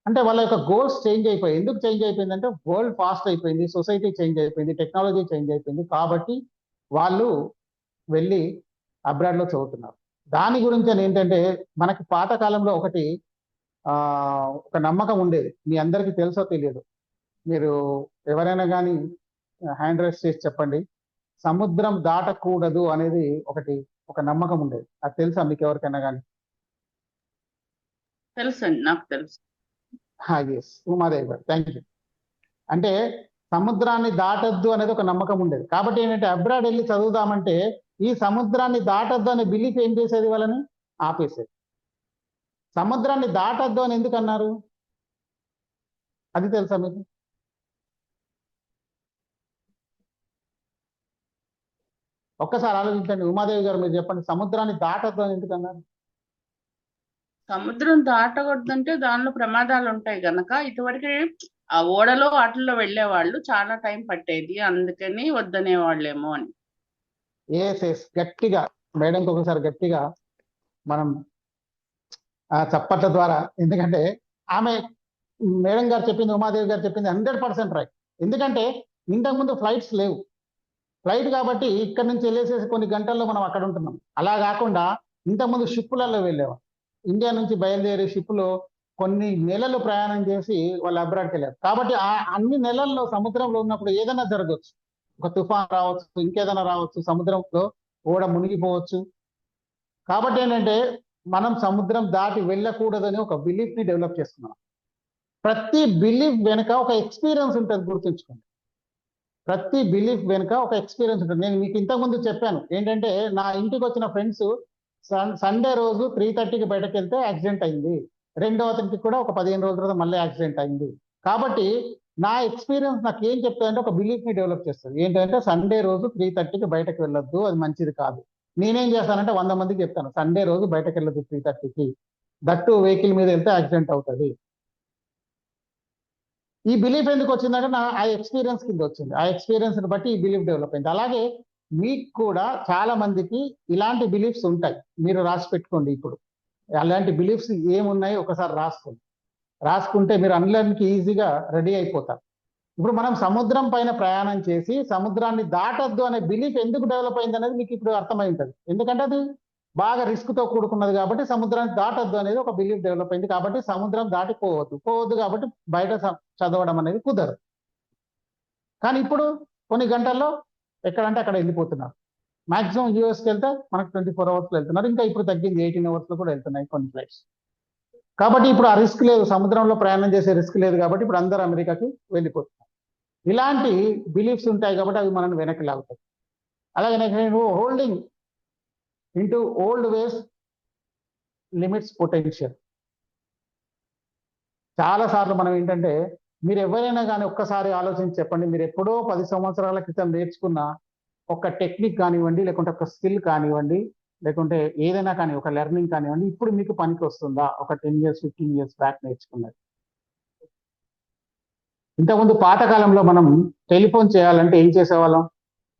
Speaker 2: అంటే వాళ్ళ యొక్క గోల్స్ చేంజ్ అయిపోయాయి. ఎందుకు చేంజ్ అయిపోయిందంటే వరల్డ్ ఫాస్ట్ అయిపోయింది, సొసైటీ చేంజ్ అయిపోయింది, టెక్నాలజీ చేంజ్ అయిపోయింది. కాబట్టి వాళ్ళు వెళ్ళి అబ్రాడ్లో చదువుతున్నారు. దాని గురించి అని ఏంటంటే మనకి పాతకాలంలో ఒక నమ్మకం ఉండేది. మీ అందరికీ తెలుసో తెలియదు, మీరు ఎవరైనా కానీ హ్యాండ్ రైస్ చేసి చెప్పండి. సముద్రం దాటకూడదు అనేది ఒక నమ్మకం ఉండేది. అది తెలుసా మీకు ఎవరికైనా కానీ?
Speaker 5: తెలుసండి, నాకు తెలుసు.
Speaker 2: ఎస్, ఉమాదేవి గారు, థ్యాంక్ యూ. అంటే సముద్రాన్ని దాటద్దు అనేది ఒక నమ్మకం ఉండేది. కాబట్టి ఏంటంటే అబ్రాడ్ వెళ్ళి చదువుదామంటే ఈ సముద్రాన్ని దాటద్దు అనే బిలీఫ్ ఏం చేసేది, వాళ్ళని ఆపేసేది. సముద్రాన్ని దాటద్దు అని ఎందుకు అన్నారు అది తెలుసా మీకు? ఒక్కసారి ఆలోచించండి. ఉమాదేవి గారు మీరు చెప్పండి, సముద్రాన్ని దాటద్దు అని ఎందుకు అన్నారు?
Speaker 5: సముద్రం దాటకూడదంటే దానిలో ప్రమాదాలు ఉంటాయి గనక ఇటువరకు ఆ ఓడలో వాటిల్లో వెళ్లే వాళ్ళు చాలా టైం పట్టేది, అందుకని వద్దనే వాళ్ళేమో అని.
Speaker 2: ఎస్, గట్టిగా మేడంకి ఒకసారి గట్టిగా మనం చప్పట్ల ద్వారా, ఎందుకంటే ఆమె మేడం గారు చెప్పింది, ఉమాదేవి గారు చెప్పింది 100% రైట్. ఎందుకంటే ఇంతకుముందు ఫ్లైట్స్ లేవు. ఫ్లైట్ కాబట్టి ఇక్కడ నుంచి వెళ్ళేసేసి కొన్ని గంటల్లో మనం అక్కడ ఉంటున్నాం. అలా కాకుండా ఇంతకుముందు షిప్పులలో వెళ్ళేవారు. ఇండియా నుంచి బయలుదేరి షిప్పులో కొన్ని నెలలు ప్రయాణం చేసి వాళ్ళు అబ్రాడ్కి వెళ్ళారు. కాబట్టి ఆ అన్ని నెలల్లో సముద్రంలో ఉన్నప్పుడు ఏదైనా జరగవచ్చు, ఒక తుఫాన్ రావచ్చు, ఇంకేదైనా రావచ్చు, సముద్రంలో ఓడ మునిగిపోవచ్చు. కాబట్టి ఏంటంటే మనం సముద్రం దాటి వెళ్ళకూడదని ఒక బిలీఫ్ ని డెవలప్ చేసుకున్నాం. ప్రతి బిలీఫ్ వెనుక ఒక ఎక్స్పీరియన్స్ ఉంటుంది, గుర్తుంచుకోండి. ప్రతి బిలీఫ్ వెనుక ఒక ఎక్స్పీరియన్స్ ఉంటుంది. నేను మీకు ఇంతకుముందు చెప్పాను ఏంటంటే నా ఇంటికి వచ్చిన ఫ్రెండ్స్ సండే రోజు 3:30కి బయటకు వెళ్తే యాక్సిడెంట్ అయింది, రెండవ అతనికి కూడా ఒక 15 రోజుల తర్వాత మళ్ళీ యాక్సిడెంట్ అయింది. కాబట్టి నా ఎక్స్పీరియన్స్ నాకు ఏం చెప్తాదంటే ఒక బిలీఫ్ ని డెవలప్ చేస్తుంది. ఏంటంటే సండే రోజు 3:30కి బయటకు వెళ్ళొద్దు, అది మంచిది కాదు. నేనేం చేస్తానంటే 100 మందికి చెప్తాను, సండే రోజు బయటకు వెళ్ళదు 3:30కి, దట్టు వెహికల్ మీద వెళ్తే యాక్సిడెంట్ అవుతుంది. ఈ బిలీఫ్ ఎందుకు వచ్చిందంటే ఆ ఎక్స్పీరియన్స్ కింద వచ్చింది. ఆ ఎక్స్పీరియన్స్ ని బట్టి ఈ బిలీఫ్ డెవలప్ అయింది. అలాగే మీకు కూడా చాలా మందికి ఇలాంటి బిలీఫ్స్ ఉంటాయి, మీరు రాసి పెట్టుకోండి. ఇప్పుడు అలాంటి బిలీఫ్స్ ఏమున్నాయి ఒకసారి రాసుకుంటే మీరు అన్లర్న్కి ఈజీగా రెడీ అయిపోతారు. ఇప్పుడు మనం సముద్రం పైన ప్రయాణం చేసి సముద్రాన్ని దాటద్దు అనే బిలీఫ్ ఎందుకు డెవలప్ అయింది అనేది మీకు ఇప్పుడు అర్థమై ఉంటుంది. ఎందుకంటే అది బాగా రిస్క్ తో కూడుకున్నది కాబట్టి సముద్రాన్ని దాటొద్దు అనేది ఒక బిలీఫ్ డెవలప్ అయింది. కాబట్టి సముద్రం పోవద్దు కాబట్టి బయట చదవడం అనేది కుదరదు. కానీ ఇప్పుడు కొన్ని గంటల్లో ఎక్కడంటే అక్కడ వెళ్ళిపోతున్నారు. మాక్సిమం యూఎస్కి వెళ్తే మనకు 24 అవర్స్ వెళ్తున్నారు. ఇంకా ఇప్పుడు తగ్గింది, 18 అవర్స్ లో కూడా వెళ్తున్నాయి కొన్ని ఫ్లైట్స్. కాబట్టి ఇప్పుడు ఆ రిస్క్ లేదు, సముద్రంలో ప్రయాణం చేసే రిస్క్ లేదు కాబట్టి ఇప్పుడు అందరూ అమెరికాకి వెళ్ళిపోతున్నారు. ఇలాంటి బిలీఫ్స్ ఉంటాయి కాబట్టి అవి మనల్ని వెనక్కి లాగుతాయి. అలాగే నేను హోల్డింగ్ ఇంటూ ఓల్డ్ వేస్ లిమిట్స్ పొటెన్షియల్. చాలా సార్లు మనం ఏంటంటే, మీరు ఎవరైనా కానీ ఒక్కసారి ఆలోచించి చెప్పండి, మీరు ఎప్పుడో 10 సంవత్సరాల క్రితం నేర్చుకున్న ఒక టెక్నిక్ కానివ్వండి, లేకుంటే ఒక స్కిల్ కానివ్వండి, లేకుంటే ఏదైనా కానీ ఒక లెర్నింగ్ కానివ్వండి, ఇప్పుడు మీకు పనికి వస్తుందా? ఒక 10 years 15 years బ్యాక్ నేర్చుకున్నది. ఇంతకుముందు పాతకాలంలో మనం టెలిఫోన్ చేయాలంటే ఏం చేసేవాళ్ళం?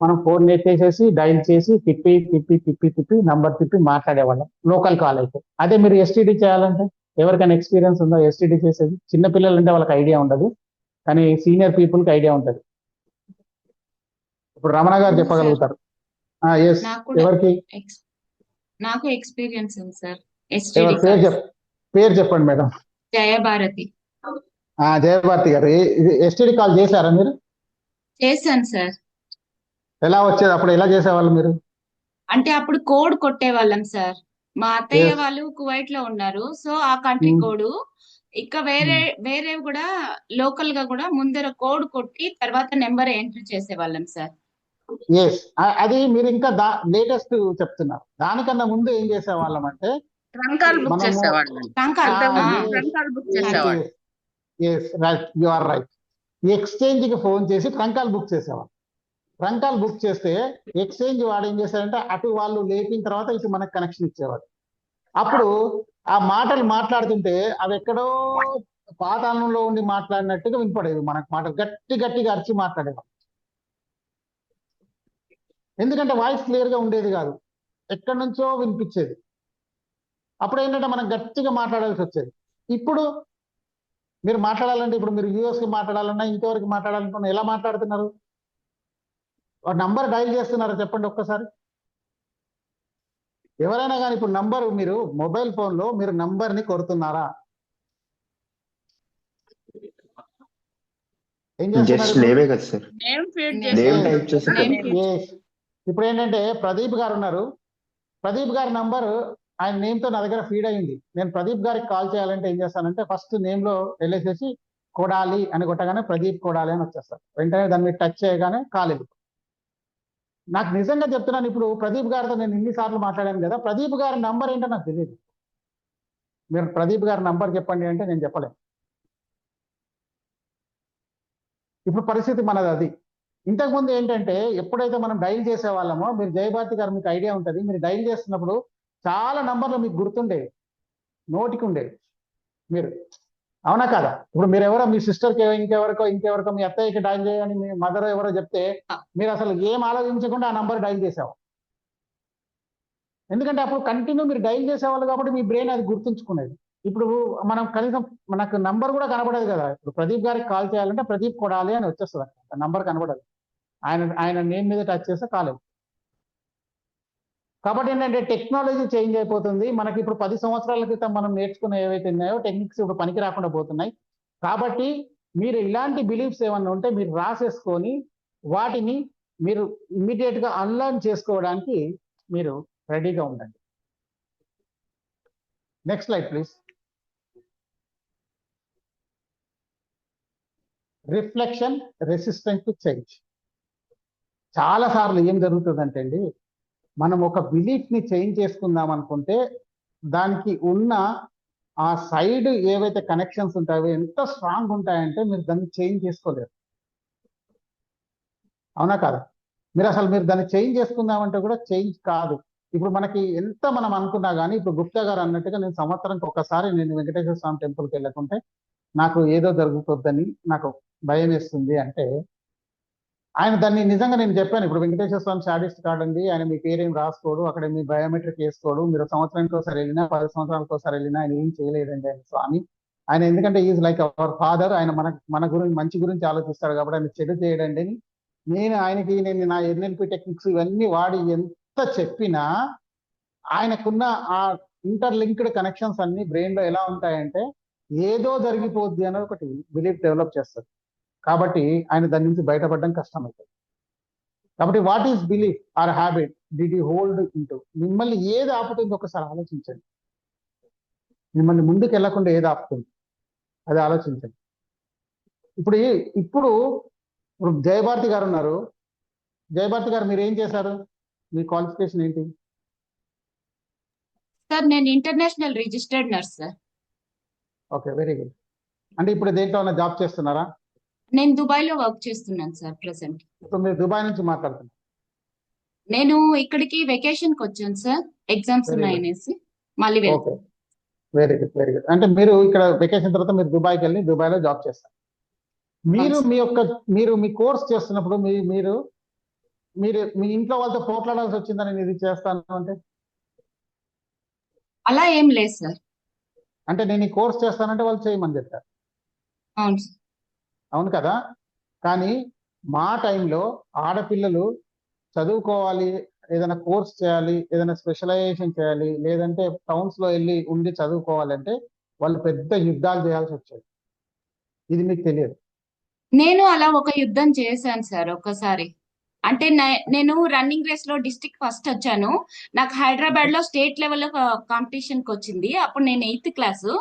Speaker 2: మనం ఫోన్ ఎత్తేసేసి డైల్ చేసి తిప్పి నంబర్ తిప్పి మాట్లాడేవాళ్ళం, లోకల్ కాల్ అయితే. అదే మీరు ఎస్టీడీ చేయాలంటే, ఎవరికైనా ఎక్స్పీరియన్స్ ఉందా ఎస్టీడీ చేసేది? చిన్నపిల్లలు అంటే వాళ్ళకి ఐడియా ఉండదు, కానీ సీనియర్ పీపుల్కి ఐడియా ఉంటుంది. ఇప్పుడు రమణ గారు చెప్పగలుగుతారు. ఎస్, ఎవరికి?
Speaker 6: నాకు ఎక్స్పీరియన్స్ ఉంది సార్.
Speaker 2: ఎవరి పేరు చెప్పండి మేడం.
Speaker 6: జయభారతి.
Speaker 2: జయభారతి గారు, ఎస్టీడీ కాల్ చేశారా మీరు?
Speaker 6: చేశాను సార్.
Speaker 2: ఎలా వచ్చేది? అప్పుడు ఎలా చేసేవాళ్ళు మీరు?
Speaker 6: అంటే అప్పుడు కోడ్ కొట్టేవాళ్ళం సార్. మా అత్తయ్య వాళ్ళు కువైట్ లో ఉన్నారు, సో ఆ కంట్రీ కోడ్. ఇక వేరే కూడా లోకల్ గా కూడా ముందర కోడ్ కొట్టి తర్వాత నెంబర్ ఎంట్రీ చేసేవాళ్ళం సార్.
Speaker 2: ఎస్, అది మీరు ఇంకా లేటెస్ట్ చెప్తున్నారు. దానికన్నా ముందు ఏం చేసేవాళ్ళం అంటే
Speaker 5: ట్రంకాల్ బుక్ చేసేవాళ్ళం. ట్రంకాల్ బుక్ చేసేవాళ్ళం.
Speaker 2: Yes right, you are right. Exchange కి ఫోన్ చేసి ట్రంకాల్ బుక్ చేసేవాళ్ళం. ట్రంకాల్ బుక్ చేస్తే ఎక్స్చేంజ్ వాడు ఏం చేశారంటే అటు వాళ్ళు లేపిన తర్వాత ఇటు మనకు కనెక్షన్ ఇచ్చేవాడు. అప్పుడు ఆ మాటలు మాట్లాడుతుంటే అవి ఎక్కడో పాతాళంలో ఉండి మాట్లాడినట్టుగా వినపడేవి మనకు. మాటలు గట్టిగా అరిచి మాట్లాడేవాడు. ఎందుకంటే వాయిస్ క్లియర్ గా ఉండేది కాదు, ఎక్కడి నుంచో వినిపించేది. అప్పుడు ఏంటంటే మనం గట్టిగా మాట్లాడాల్సి వచ్చేది. ఇప్పుడు మీరు మాట్లాడాలంటే, ఇప్పుడు మీరు యూఎస్కి మాట్లాడాలన్నా ఇంకెవరికి మాట్లాడాలనుకున్నా ఎలా మాట్లాడుతున్నారు? నంబర్ డైల్ చేస్తున్నారా చెప్పండి ఒక్కసారి. ఎవరైనా కానీ ఇప్పుడు నంబర్, మీరు మొబైల్ ఫోన్ లో మీరు నంబర్ ని కొడుతున్నారా? ఏం చేస్తున్నారు? ఇప్పుడు ఏంటంటే ప్రదీప్ గారు ఉన్నారు, ప్రదీప్ గారి నంబర్ ఆయన నేమ్ తో నా దగ్గర ఫీడ్ అయింది. నేను ప్రదీప్ గారికి కాల్ చేయాలంటే ఏం చేస్తానంటే ఫస్ట్ నేమ్ లో వెళ్ళేసేసి కొడాలి అని కొట్టగానే ప్రదీప్ కొడాలి అని వచ్చేస్తారు. వెంటనే దాన్ని టచ్ చేయగానే కాల్ వెళ్ళిపోతుంది. నాకు నిజంగా చెప్తున్నాను, ఇప్పుడు ప్రదీప్ గారితో నేను ఇన్నిసార్లు మాట్లాడాను కదా, ప్రదీప్ గారి నంబర్ ఏంటో నాకు తెలియదు. మీరు ప్రదీప్ గారి నంబర్ చెప్పండి అంటే నేను చెప్పలేను. ఇప్పుడు పరిస్థితి మనది అది. ఇంతకుముందు ఏంటంటే ఎప్పుడైతే మనం డైల్ చేసే వాళ్ళమో, మీరు జయభారతి గారు మీకు ఐడియా ఉంటుంది, మీరు డైల్ చేస్తున్నప్పుడు చాలా నంబర్లు మీకు గుర్తుండేవి, నోటికి ఉండేవి. మీరు అవునా కదా? ఇప్పుడు మీరు ఎవరో మీ సిస్టర్కి ఇంకెవరికో మీ అత్తయ్యకి డైల్ చేయని మీ మదర్ ఎవరో చెప్తే మీరు అసలు ఏం ఆలోచించకుండా ఆ నంబర్ డైల్ చేసావు. ఎందుకంటే అప్పుడు కంటిన్యూ మీరు డైల్ చేసేవాళ్ళు కాబట్టి మీ బ్రెయిన్ అది గుర్తుంచుకునేది. ఇప్పుడు మనం కనీసం మనకు నంబర్ కూడా కనబడదు కదా. ఇప్పుడు ప్రదీప్ గారికి కాల్ చేయాలంటే ప్రదీప్ కొడాలి అని వచ్చేస్తుంది, నంబర్ కనబడదు. ఆయన నేమ్ మీద టచ్ చేస్తే కాల్ అవుతుంది. కాబట్టి ఏంటంటే టెక్నాలజీ చేంజ్ అయిపోతుంది. మనకి ఇప్పుడు 10 సంవత్సరాల క్రితం మనం నేర్చుకున్న ఏవైతే ఉన్నాయో టెక్నిక్స్ ఇప్పుడు పనికి రాకుండా పోతున్నాయి. కాబట్టి మీరు ఇలాంటి బిలీఫ్స్ ఏమన్నా ఉంటే మీరు రాసేసుకొని వాటిని మీరు ఇమ్మీడియట్ గా అన్లర్న్ చేసుకోవడానికి మీరు రెడీగా ఉండండి. Next slide please. Reflection resistant to change. చాలా సార్లు ఏం జరుగుతుందంటే అండి, మనం ఒక బిలీఫ్ ని చేంజ్ చేసుకుందాం అనుకుంటే దానికి ఉన్న ఆ సైడ్ ఏవైతే కనెక్షన్స్ ఉంటాయో ఎంత స్ట్రాంగ్ ఉంటాయంటే మీరు దాన్ని చేంజ్ చేసుకోలేరు. అవునా కాదా? మీరు దాన్ని చేంజ్ చేసుకుందామంటే కూడా చేంజ్ కాదు. ఇప్పుడు మనకి ఎంత మనం అనుకున్నా కానీ, ఇప్పుడు గుప్తా గారు అన్నట్టుగా నేను సంవత్సరానికి ఒకసారి నేను వెంకటేశ్వర స్వామి టెంపుల్కి వెళ్ళకుంటే నాకు ఏదో జరుగుతుందని నాకు భయం వేస్తుంది అంటే, ఆయన దాన్ని నిజంగా నేను చెప్పాను. ఇప్పుడు వెంకటేశ్వర స్వామి షాడిస్ట్ కార్డు అండి, ఆయన మీ పేరేం రాసుకోడు, అక్కడ మీ బయోమెట్రిక్ వేసుకోడు, మీరు సంవత్సరానికి ఒకసారి వెళ్ళినా 10 సంవత్సరాలకు ఒకసారి వెళ్ళినా ఆయన ఏం చేయలేదండి ఆయన స్వామి. ఆయన ఎందుకంటే ఈజ్ లైక్ అవర్ ఫాదర్, ఆయన మన గురించి మంచి గురించి ఆలోచిస్తాడు కాబట్టి ఆయన చెడు చేయడండి అని నేను ఆయనకి నా ఎన్ఎల్పి టెక్నిక్స్ ఇవన్నీ వాడి ఎంత చెప్పినా ఆయనకున్న ఆ ఇంటర్లింక్డ్ కనెక్షన్స్ అన్ని బ్రెయిన్ లో ఎలా ఉంటాయంటే ఏదో జరిగిపోద్ది అని ఒకటి బిలీఫ్ డెవలప్ చేస్తారు. కాబట్టి ఆయన దాని నుంచి బయటపడడం కష్టం అవుతుంది. కాబట్టి what is belief or habit did you hold into? మిమ్మల్ని ఏది ఆపుతుంది ఒకసారి ఆలోచించండి. మిమ్మల్ని ముందుకు వెళ్లకుండా ఏది ఆపుతుంది అది ఆలోచించండి. ఇప్పుడు ఇప్పుడు జయభారతి గారు ఉన్నారు. జయభారతి గారు మీరు ఏం చేశారు? మీ క్వాలిఫికేషన్ ఏంటి?
Speaker 6: సార్ నేను international registered nurse sir.
Speaker 2: Okay, very good. అంటే ఇప్పుడు దేంట్లో ఉన్న జాబ్ చేస్తున్నారా?
Speaker 6: నేను దుబాయ్ లో వర్క్ చేస్తున్నాను సార్ ప్రెసెంట్.
Speaker 2: ఇప్పుడు మీరు దుబాయ్ నుంచి మాట్లాడుతున్నారు.
Speaker 6: నేను ఇక్కడికి వెకేషన్ కి వచ్చాను సార్, ఎగ్జామ్స్
Speaker 2: Very good.
Speaker 6: ఉన్నాయనేసి మళ్ళీ వెళ్తాను.
Speaker 2: Okay, very good, very good. అంటే మీరు ఇక్కడ వెకేషన్ తర్వాత మీరు దుబాయ్కి వెళ్ళి దుబాయ్లో జాబ్ చేస్తారు. మీరు
Speaker 6: అవును సార్.
Speaker 2: మీ కోర్స్ చేస్తున్నప్పుడు మీరు మీ ఇంట్లో వాళ్ళతో పోట్లాడాల్సి వచ్చిందని నేను ఇది చేస్తాను అంటే?
Speaker 6: అలా ఏం లేదు సార్.
Speaker 2: అంటే నేను ఈ కోర్స్ చేస్తానంటే వాళ్ళు చేయమని చెప్తారు,
Speaker 6: అవును సార్.
Speaker 2: అవును కదా? కానీ మా టైంలో ఆడపిల్లలు చదువుకోవాలి, ఏదైనా కోర్స్ చేయాలి, ఏదైనా స్పెషలైజేషన్ చేయాలి, లేదంటే టౌన్స్ లో వెళ్ళి ఉండి చదువుకోవాలంటే వాళ్ళు పెద్ద యుద్ధాలు చేయాల్సి వచ్చేది. ఇది మీకు తెలియదు.
Speaker 6: నేను అలా ఒక యుద్ధం చేశాను సార్ ఒకసారి. అంటే నేను రన్నింగ్ రేస్ లో డిస్ట్రిక్ట్ ఫస్ట్ వచ్చాను. నాకు హైదరాబాద్ లో స్టేట్ లెవెల్ కాంపిటీషన్ కి వచ్చింది. అప్పుడు నేను 8th క్లాసు.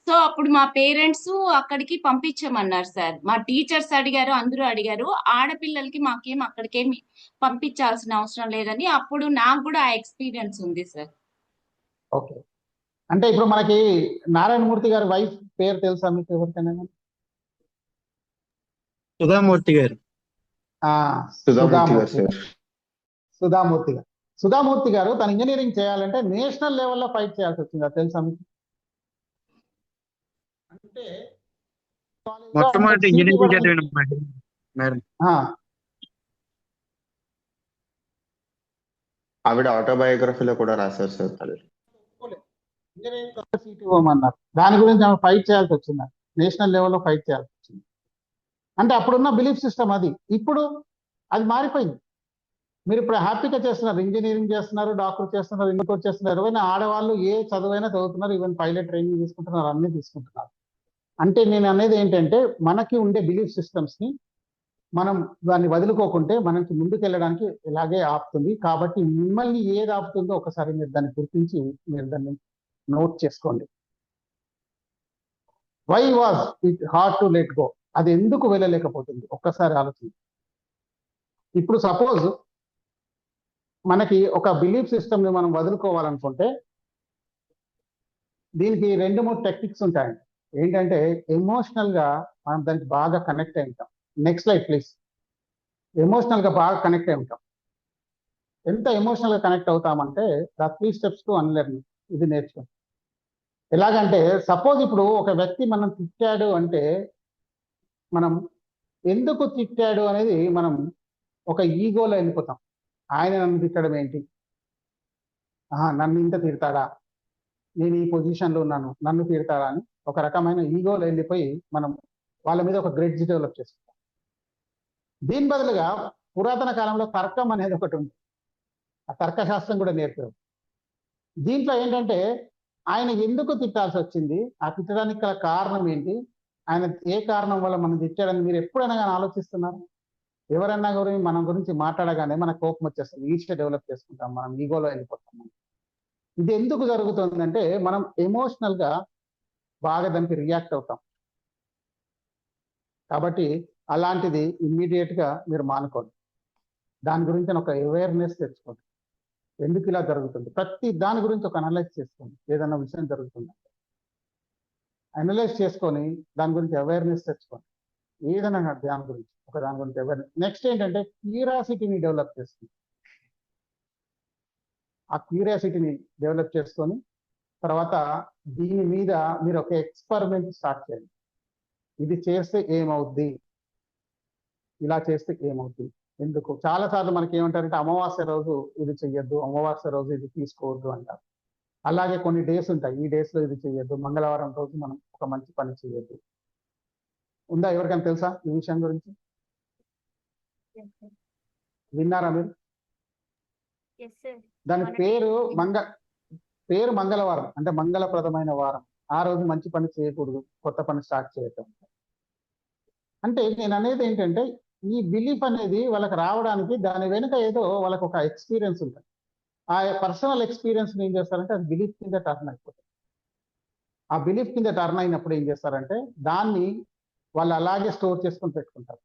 Speaker 6: సో అప్పుడు మా పేరెంట్స్ అక్కడికి పంపించమన్నారు సార్. మా టీచర్స్ అడిగారు, అందరూ అడిగారు, ఆడపిల్లలకి మాకేం అక్కడికేమి పంపించాల్సిన అవసరం లేదని. అప్పుడు నాకు కూడా ఆ ఎక్స్పీరియన్స్ ఉంది సార్.
Speaker 2: ఓకే, అంటే ఇప్పుడు మనకి నారాయణమూర్తి గారి వైఫ్ పేరు తెలుసా మీకు ఎవరికైనా?
Speaker 7: సుధామూర్తి గారు.
Speaker 4: సుధామూర్తి గారు సార్.
Speaker 2: సుధామూర్తి గారు. సుధామూర్తి గారు తను ఇంజనీరింగ్ చేయాలంటే నేషనల్ లెవెల్లో ఫైట్ చేయాల్సి వచ్చింది, అది తెలుసా మీకు? అంటే
Speaker 7: మొట్టమొదటి ఇంజనీరింగ్ చదివిన మేడం.
Speaker 4: ఆవిడ ఆటోబయోగ్రఫీలో కూడా రాశారు సార్ తను.
Speaker 2: ఇంజనీరింగ్ సీట్ ఇవ్వమన్నారు. దాని గురించి ఆమె ఫైట్ చేయాల్సి వచ్చింది, నేషనల్ లెవెల్లో ఫైట్ చేయాల్సి వచ్చింది. అంటే అప్పుడున్న బిలీఫ్ సిస్టమ్ అది. ఇప్పుడు అది మారిపోయింది. మీరు ఇప్పుడు హ్యాపీగా చేస్తున్నారు, ఇంజనీరింగ్ చేస్తున్నారు, డాక్టర్ చేస్తున్నారు, ఇంకోటి చేస్తున్నారు. ఎవరైనా ఆడవాళ్ళు ఏ చదువైనా చదువుతున్నారు, ఈవెన్ పైలట్ ట్రైనింగ్ తీసుకుంటున్నారు, అన్ని తీసుకుంటున్నారు. అంటే నేను అనేది ఏంటంటే మనకి ఉండే బిలీఫ్ సిస్టమ్స్ ని మనం దాన్ని వదులుకోకుంటే మనకి ముందుకు వెళ్ళడానికి ఇలాగే ఆపుతుంది. కాబట్టి మిమ్మల్ని ఏది ఆపుతుందో ఒకసారి మీరు దాన్ని గుర్తించి మీరు దాన్ని నోట్ చేసుకోండి. Why was it hard to let go? అది ఎందుకు వెళ్ళలేకపోతుంది ఒక్కసారి ఆలోచించి. ఇప్పుడు సపోజ్ మనకి ఒక బిలీఫ్ సిస్టమ్ ని మనం వదులుకోవాలనుకుంటే దీనికి 2-3 టెక్నిక్స్ ఉంటాయండి. ఏంటంటే ఎమోషనల్ గా మనం దానికి బాగా కనెక్ట్ అయి ఉంటాం. Next slide please. ఎమోషనల్ గా బాగా కనెక్ట్ అయి ఉంటాం. ఎంత ఎమోషనల్ గా కనెక్ట్ అవుతామంటే 3 steps టు అన్లెర్నింగ్. ఇది నేర్చుకోండి. ఎలాగంటే సపోజ్ ఇప్పుడు ఒక వ్యక్తి మనం తిట్టాడు అంటే మనం ఎందుకు తిట్టాడు అనేది మనం ఒక ఈగోలో వెళ్ళిపోతాం. ఆయన నన్ను తిట్టడం ఏంటి, నన్ను ఇంత తిడతాడా, నేను ఈ పొజిషన్లో ఉన్నాను, నన్ను తిడతాడా అని ఒక రకమైన ఈగోలో వెళ్ళిపోయి మనం వాళ్ళ మీద ఒక గ్రెడ్జ్ డెవలప్ చేసుకుంటాం. దీని బదులుగా పురాతన కాలంలో తర్కం అనేది ఒకటి ఉంది. ఆ తర్కశాస్త్రం కూడా నేర్పారు. దీంట్లో ఏంటంటే ఆయన ఎందుకు తిట్టాల్సి వచ్చింది, ఆ తిట్టడానికి గల కారణం ఏంటి, ఆయన ఏ కారణం వల్ల మనం తిట్టాడని మీరు ఎప్పుడైనా కానీ ఆలోచిస్తున్నారు? ఎవరన్నా గురించి మన గురించి మాట్లాడగానే మన కోపం వచ్చేస్తుంది, ఈస్ట్ డెవలప్ చేసుకుంటాం, మనం ఈగోలో వెళ్ళిపోతాం. ఇది ఎందుకు జరుగుతుందంటే మనం ఎమోషనల్ గా బాగా దానికి రియాక్ట్ అవుతాం. కాబట్టి అలాంటిది ఇమ్మీడియట్ గా మీరు మానుకోండి. దాని గురించి ఒక అవేర్నెస్ తెచ్చుకోండి. ఎందుకు ఇలా జరుగుతుంది, ప్రతి దాని గురించి ఒక అనలైజ్ చేసుకోండి. ఏదైనా విషయం జరుగుతుందంటే అనలైజ్ చేసుకొని దాని గురించి అవేర్నెస్ తెచ్చుకోండి. ఏదైనా దాని గురించి దాని గురించి అవేర్నెస్. నెక్స్ట్ ఏంటంటే క్యూరియాసిటీని డెవలప్ చేసుకుంది. ఆ క్యూరియాసిటీని డెవలప్ చేసుకొని తర్వాత దీని మీద మీరు ఒక ఎక్స్పెరిమెంట్ స్టార్ట్ చేయండి. ఇది చేస్తే ఏమవుద్ది, ఇలా చేస్తే ఏమవుద్ది, ఎందుకు. చాలా సార్లు మనకి ఏమంటారంటే అమావాస్య రోజు ఇది చెయ్యొద్దు, అమావాస్య రోజు ఇది తీసుకోవద్దు అంటారు. అలాగే కొన్ని డేస్ ఉంటాయి, ఈ డేస్ లో ఇది చెయ్యొద్దు, మంగళవారం రోజు మనం ఒక మంచి పని చెయ్యొద్దు. ఉందా ఎవరికైనా తెలుసా ఈ విషయం గురించి? విన్నారా మీరు? దాని పేరు పేరు మంగళవారం అంటే మంగళప్రదమైన వారం. ఆ రోజు మంచి పని చేయకూడదు, కొత్త పని స్టార్ట్ చేయటం. అంటే నేను అనేది ఏంటంటే ఈ బిలీఫ్ అనేది వాళ్ళకి రావడానికి దాని వెనుక ఏదో వాళ్ళకి ఒక ఎక్స్పీరియన్స్ ఉంటుంది. ఆ పర్సనల్ ఎక్స్పీరియన్స్ ఏం చేస్తారంటే అది బిలీఫ్ కింద టర్న్ అయిపోతుంది. ఆ బిలీఫ్ కింద టర్న్ అయినప్పుడు ఏం చేస్తారంటే దాన్ని వాళ్ళు అలాగే స్టోర్ చేసుకొని పెట్టుకుంటారు.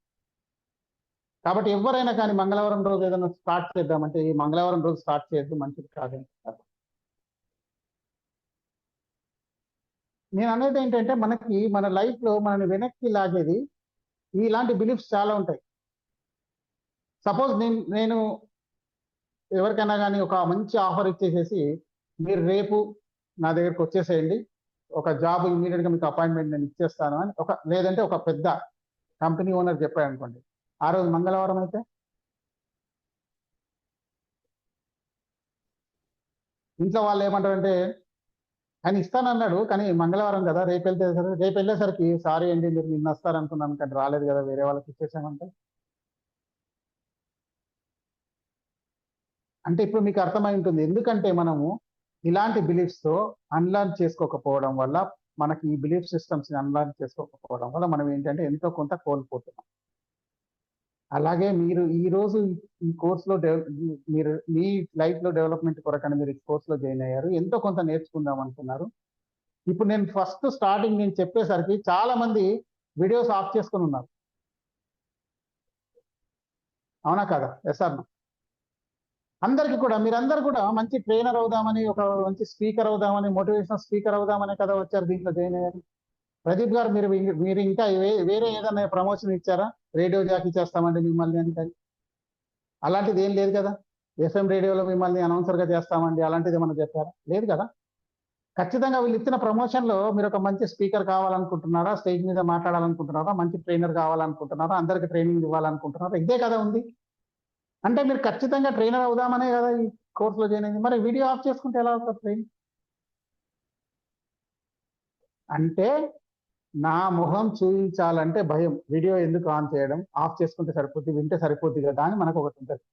Speaker 2: కాబట్టి ఎవరైనా కానీ మంగళవారం రోజు ఏదైనా స్టార్ట్ చేద్దామంటే ఈ మంగళవారం రోజు స్టార్ట్ చేయొద్దు, మంచిది కాదని చెప్తారు. నేను అనేది ఏంటంటే మనకి మన లైఫ్ లో మనని వెనక్కి లాగేది ఇలాంటి బిలీఫ్స్ చాలా ఉంటాయి. సపోజ్ నేను ఎవరికైనా కానీ ఒక మంచి ఆఫర్ ఇచ్చేసేసి మీరు రేపు నా దగ్గరకు వచ్చేసేయండి, ఒక జాబ్ ఇమీడియట్ గా మీకు అపాయింట్మెంట్ నేను ఇచ్చేస్తాను అని లేదంటే ఒక పెద్ద కంపెనీ ఓనర్ చెప్పాడు అనుకోండి, ఆ రోజు మంగళవారం అయితే ఇంట్లో వాళ్ళు ఏమంటారంటే ఆయన ఇస్తానన్నాడు కానీ మంగళవారం కదా, రేపు వెళ్ళేసరికి సారీ అండి మీరు నిన్న వస్తారనుకున్నాను కానీ రాలేదు కదా, వేరే వాళ్ళకి ఇచ్చేసామంటే. అంటే ఇప్పుడు మీకు అర్థమై ఉంటుంది ఎందుకంటే మనము ఇలాంటి బిలీఫ్స్ తో అన్లర్న్ చేసుకోకపోవడం వల్ల, మనకి ఈ బిలీఫ్ సిస్టమ్స్ ని అన్లర్న్ చేసుకోకపోవడం వల్ల మనం ఏంటంటే ఎంతో కొంత కోల్పోతున్నాం. అలాగే మీరు ఈ రోజు ఈ కోర్సులో మీరు మీ లైఫ్ లో డెవలప్మెంట్ కొరకని మీరు ఈ కోర్సులో జాయిన్ అయ్యారు, ఎంతో కొంత నేర్చుకుందాం అనుకున్నారు. ఇప్పుడు నేను ఫస్ట్ స్టార్టింగ్ నేను చెప్పేసరికి చాలా మంది వీడియోస్ ఆఫ్ చేసుకుని ఉన్నారు. అవునా కదా? Yes sir. అందరికీ కూడా మీరందరూ కూడా మంచి ట్రైనర్ అవుదామని, ఒక మంచి స్పీకర్ అవుదామని, మోటివేషనల్ స్పీకర్ అవుదామని కదా వచ్చారు, దీంట్లో జాయిన్ అయ్యారు. ప్రదీప్ గారు మీరు ఇంకా వేరే ఏదైనా ప్రమోషన్ ఇచ్చారా? రేడియో జాకీ చేస్తామండి మిమ్మల్ని అని కానీ అలాంటిది ఏం లేదు కదా. FM రేడియోలో మిమ్మల్ని అనౌన్సర్ గా చేస్తామండి అలాంటిది ఏమన్నా చెప్పారా? లేదు కదా. ఖచ్చితంగా వీళ్ళు ఇచ్చిన ప్రమోషన్ లో మీరు ఒక మంచి స్పీకర్ కావాలనుకుంటున్నారా, స్టేజ్ మీద మాట్లాడాలనుకుంటున్నారా, మంచి ట్రైనర్ కావాలనుకుంటున్నారా, అందరికి ట్రైనింగ్ ఇవ్వాలనుకుంటున్నారా, ఇదే కదా ఉంది. అంటే మీరు ఖచ్చితంగా ట్రైనర్ అవుదామనే కదా ఈ కోర్సులో జాయిన్ అయింది. మరి వీడియో ఆఫ్ చేసుకుంటే ఎలా అవుతుంది ట్రైనింగ్? అంటే నా మొహం చూపించాలంటే భయం, వీడియో ఎందుకు ఆన్ చేయడం, ఆఫ్ చేసుకుంటే సరిపోద్ది, వింటే సరిపోద్ది కదా అని మనకు ఒకటి ఉంటుంది.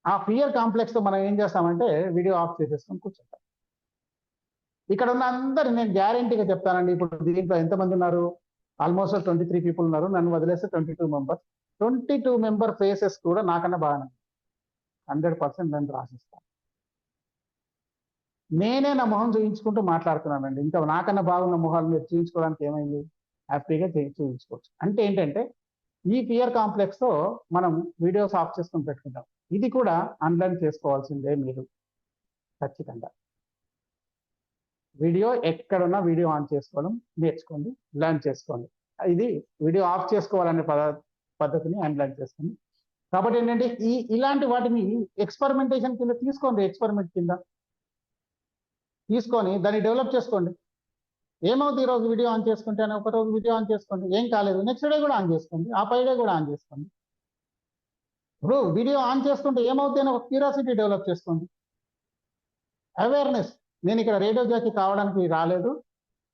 Speaker 2: ఆ ఫియర్ కాంప్లెక్స్ తో మనం ఏం చేస్తామంటే వీడియో ఆఫ్ చేసేసుకొని కూర్చుంటాం. ఇక్కడ ఉన్న అందరు నేను గ్యారంటీగా చెప్తానండి, ఇప్పుడు దీంట్లో ఎంతమంది ఉన్నారు? ఆల్మోస్ట్ 23 పీపుల్ ఉన్నారు, నన్ను వదిలేస్తే 22 మెంబర్స్. 22 మెంబర్ ఫేసెస్ కూడా నాకన్నా బాగానే 100% నేను రాసిస్తాను. నేనే నా మొహం చూపించుకుంటూ మాట్లాడుతున్నానండి, ఇంకా నాకన్నా బాగున్న మొహాలు మీరు చూపించుకోవడానికి ఏమైంది? హ్యాపీగా చూపించుకోవచ్చు. అంటే ఏంటంటే ఈ ఫియర్ కాంప్లెక్స్ తో మనం వీడియోస్ ఆఫ్ చేసుకొని పెట్టుకుంటాం. ఇది కూడా అన్లర్న్ చేసుకోవాల్సిందే మీరు ఖచ్చితంగా. వీడియో ఎక్కడున్నా వీడియో ఆన్ చేసుకోవడం నేర్చుకోండి, లర్న్ చేసుకోండి. ఇది వీడియో ఆఫ్ చేసుకోవాలనే పద్ధతిని అన్లర్న్ చేసుకోండి. కాబట్టి ఏంటంటే ఇలాంటి వాటిని ఎక్స్పెరిమెంటేషన్ కింద తీసుకోండి, ఎక్స్పెరిమెంట్ కింద తీసుకొని దాన్ని డెవలప్ చేసుకోండి. ఏమవుతుంది ఈరోజు వీడియో ఆన్ చేసుకుంటే, ఒక రోజు వీడియో ఆన్ చేసుకోండి, ఏం కాలేదు, నెక్స్ట్ డే కూడా ఆన్ చేసుకోండి, ఆ పై డే కూడా ఆన్ చేసుకోండి. ఇప్పుడు వీడియో ఆన్ చేసుకుంటే ఏమవుతుంది అని ఒక క్యూరియాసిటీ డెవలప్ చేసుకోండి, అవేర్నెస్. నేను ఇక్కడ రేడియో జాకీ కావడానికి రాలేదు,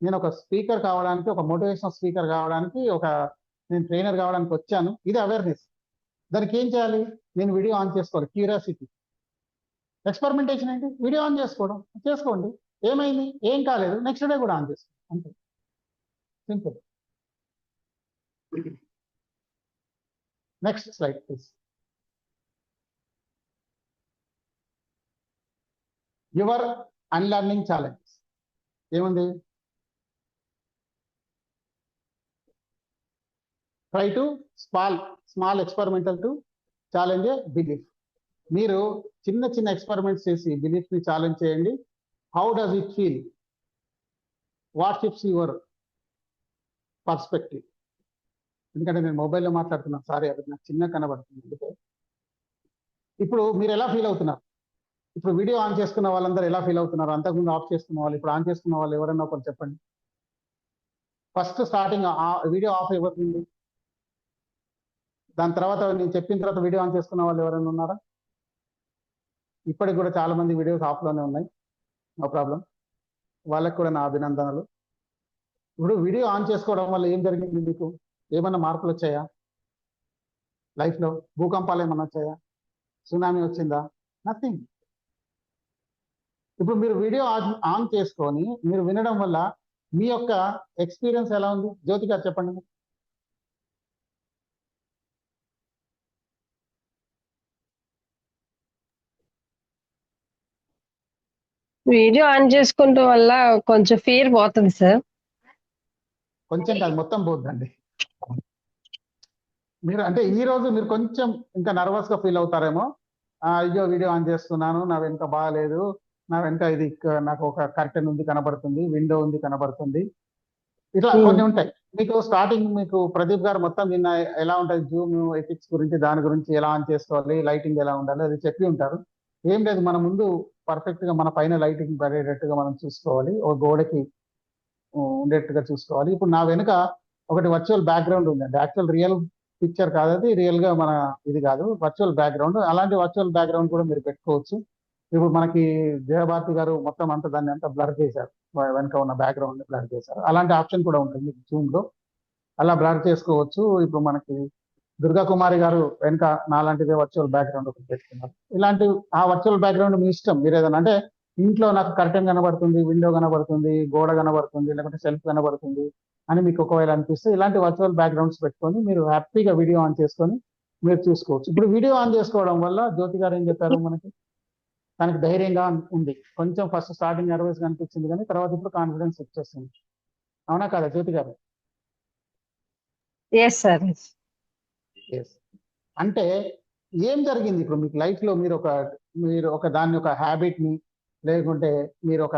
Speaker 2: నేను ఒక స్పీకర్ కావడానికి, ఒక మోటివేషనల్ స్పీకర్ కావడానికి, నేను ట్రైనర్ కావడానికి వచ్చాను, ఇది అవేర్నెస్. దానికి ఏం చేయాలి? నేను వీడియో ఆన్ చేసుకోవాలి, క్యూరియాసిటీ. ఎక్స్పెరిమెంటేషన్ ఏంటి? వీడియో ఆన్ చేసుకోండి, ఏమైంది, ఏం కాలేదు, నెక్స్ట్ డే కూడా ఆన్ చేసుకోండి, అంతే, simple. Next slide please. Your unlearning challenges ఏముంది? Try to small experimental to challenge a belief. మీరు చిన్న చిన్న ఎక్స్పెరిమెంట్స్ చేసి బిలీఫ్ ని ఛాలెంజ్ చేయండి. How does it feel? What shifts your perspective? ఎందుకంటే నేను మొబైల్లో మాట్లాడుతున్నాను, సారీ, అది నాకు చిన్న కనబడుతుంది. అందుకే ఇప్పుడు మీరు ఎలా ఫీల్ అవుతున్నారు? ఇప్పుడు వీడియో ఆన్ చేసుకున్న వాళ్ళందరూ ఎలా ఫీల్ అవుతున్నారు? అంతకుముందు ఆఫ్ చేసుకున్న వాళ్ళు, ఇప్పుడు ఆన్ చేసుకున్న వాళ్ళు ఎవరన్నా ఒకరు చెప్పండి. ఫస్ట్ స్టార్టింగ్ వీడియో ఆఫ్ అయిపోతుంది, దాని తర్వాత నేను చెప్పిన తర్వాత వీడియో ఆన్ చేసుకున్న వాళ్ళు ఎవరైనా ఉన్నారా? ఇప్పటికి కూడా చాలా మంది వీడియోస్ ఆఫ్లోనే ఉన్నాయి, నో ప్రాబ్లం, వాళ్ళకి కూడా నా అభినందనలు. ఇప్పుడు వీడియో ఆన్ చేసుకోవడం వల్ల ఏం జరిగింది? మీకు ఏమన్నా మార్పులు వచ్చాయా లైఫ్లో? భూకంపాలు ఏమన్నా వచ్చాయా? సునామీ వచ్చిందా? నథింగ్. ఇప్పుడు మీరు వీడియో ఆన్ చేసుకొని మీరు వినడం వల్ల మీ యొక్క ఎక్స్పీరియన్స్ ఎలా ఉంది? జ్యోతి గారు చెప్పండి.
Speaker 8: వీడియో ఆన్ చేసుకుంటం వల్ల కొంచెం ఫీర్ పోతుంది సార్.
Speaker 2: కొంచెం కాదు, మొత్తం పోద్దండి. మీరు అంటే ఈ రోజు మీరు కొంచెం ఇంకా నర్వస్ గా ఫీల్ అవుతారేమో. అయ్యో వీడియో ఆన్ చేస్తున్నాను, నా వెనుక బాగాలేదు, నా వెనుక ఇది నాకు ఒక కర్టెన్ ఉంది కనబడుతుంది, విండో ఉంది కనబడుతుంది, ఇట్లా కొన్ని ఉంటాయి. మీకు స్టార్టింగ్ మీకు ప్రదీప్ గారు మొత్తం నిన్న ఎలా ఉంటుంది జూమ్ ఎథిక్స్ గురించి, దాని గురించి ఎలా ఆన్ చేసుకోవాలి, లైటింగ్ ఎలా ఉండాలి అది చెప్పి ఉంటారు. ఏం లేదు, మన ముందు పర్ఫెక్ట్ గా మన పైన లైటింగ్ పడేటట్టుగా మనం చూసుకోవాలి, ఒక గోడకి ఉండేట్టుగా చూసుకోవాలి. ఇప్పుడు నా వెనుక ఒకటి వర్చువల్ బ్యాక్గ్రౌండ్ ఉందండి. యాక్చువల్ రియల్ పిక్చర్ కాదు, అది రియల్ గా మన ఇది కాదు, వర్చువల్ బ్యాక్గ్రౌండ్. అలాంటి వర్చువల్ బ్యాక్గ్రౌండ్ కూడా మీరు పెట్టుకోవచ్చు. ఇప్పుడు మనకి జయభారతి గారు మొత్తం అంతా దాన్ని అంతా బ్లర్ చేశారు, వెనుక ఉన్న బ్యాక్గ్రౌండ్ బ్లర్ చేశారు. అలాంటి ఆప్షన్ కూడా ఉంటుంది జూమ్ లో, అలా బ్లర్ చేసుకోవచ్చు. ఇప్పుడు మనకి దుర్గా కుమారి గారు వెనుక నాలాంటిదే వర్చువల్ బ్యాక్గ్రౌండ్ ఒకటి పెట్టుకున్నారు. ఇలాంటి ఆ వర్చువల్ బ్యాక్గ్రౌండ్ మీ ఇష్టం. మీరు ఏదైనా అంటే ఇంట్లో నాకు కర్టెన్ కనబడుతుంది, విండో కనబడుతుంది, గోడ కనబడుతుంది, లేకపోతే సెల్ఫ్ కనబడుతుంది అని మీకు ఒకవేళ అనిపిస్తే ఇలాంటి వర్చువల్ బ్యాక్గ్రౌండ్స్ పెట్టుకొని మీరు హ్యాపీగా వీడియో ఆన్ చేసుకొని మీరు చూసుకోవచ్చు. ఇప్పుడు వీడియో ఆన్ చేసుకోవడం వల్ల జ్యోతి గారు ఏం చెప్పారు, మనకి తనకి ధైర్యంగా ఉంది. కొంచెం ఫస్ట్ స్టార్టింగ్ నర్వస్ గా అనిపించింది, కానీ తర్వాత ఇప్పుడు కాన్ఫిడెన్స్ వచ్చేస్తుంది. అవునా కాదా జ్యోతి గారు?
Speaker 8: Yes sir.
Speaker 2: ఎస్. అంటే ఏం జరిగింది ఇప్పుడు మీకు లైఫ్ లో? మీరు ఒక దాన్ని ఒక హ్యాబిట్ ని లేకుంటే మీరు ఒక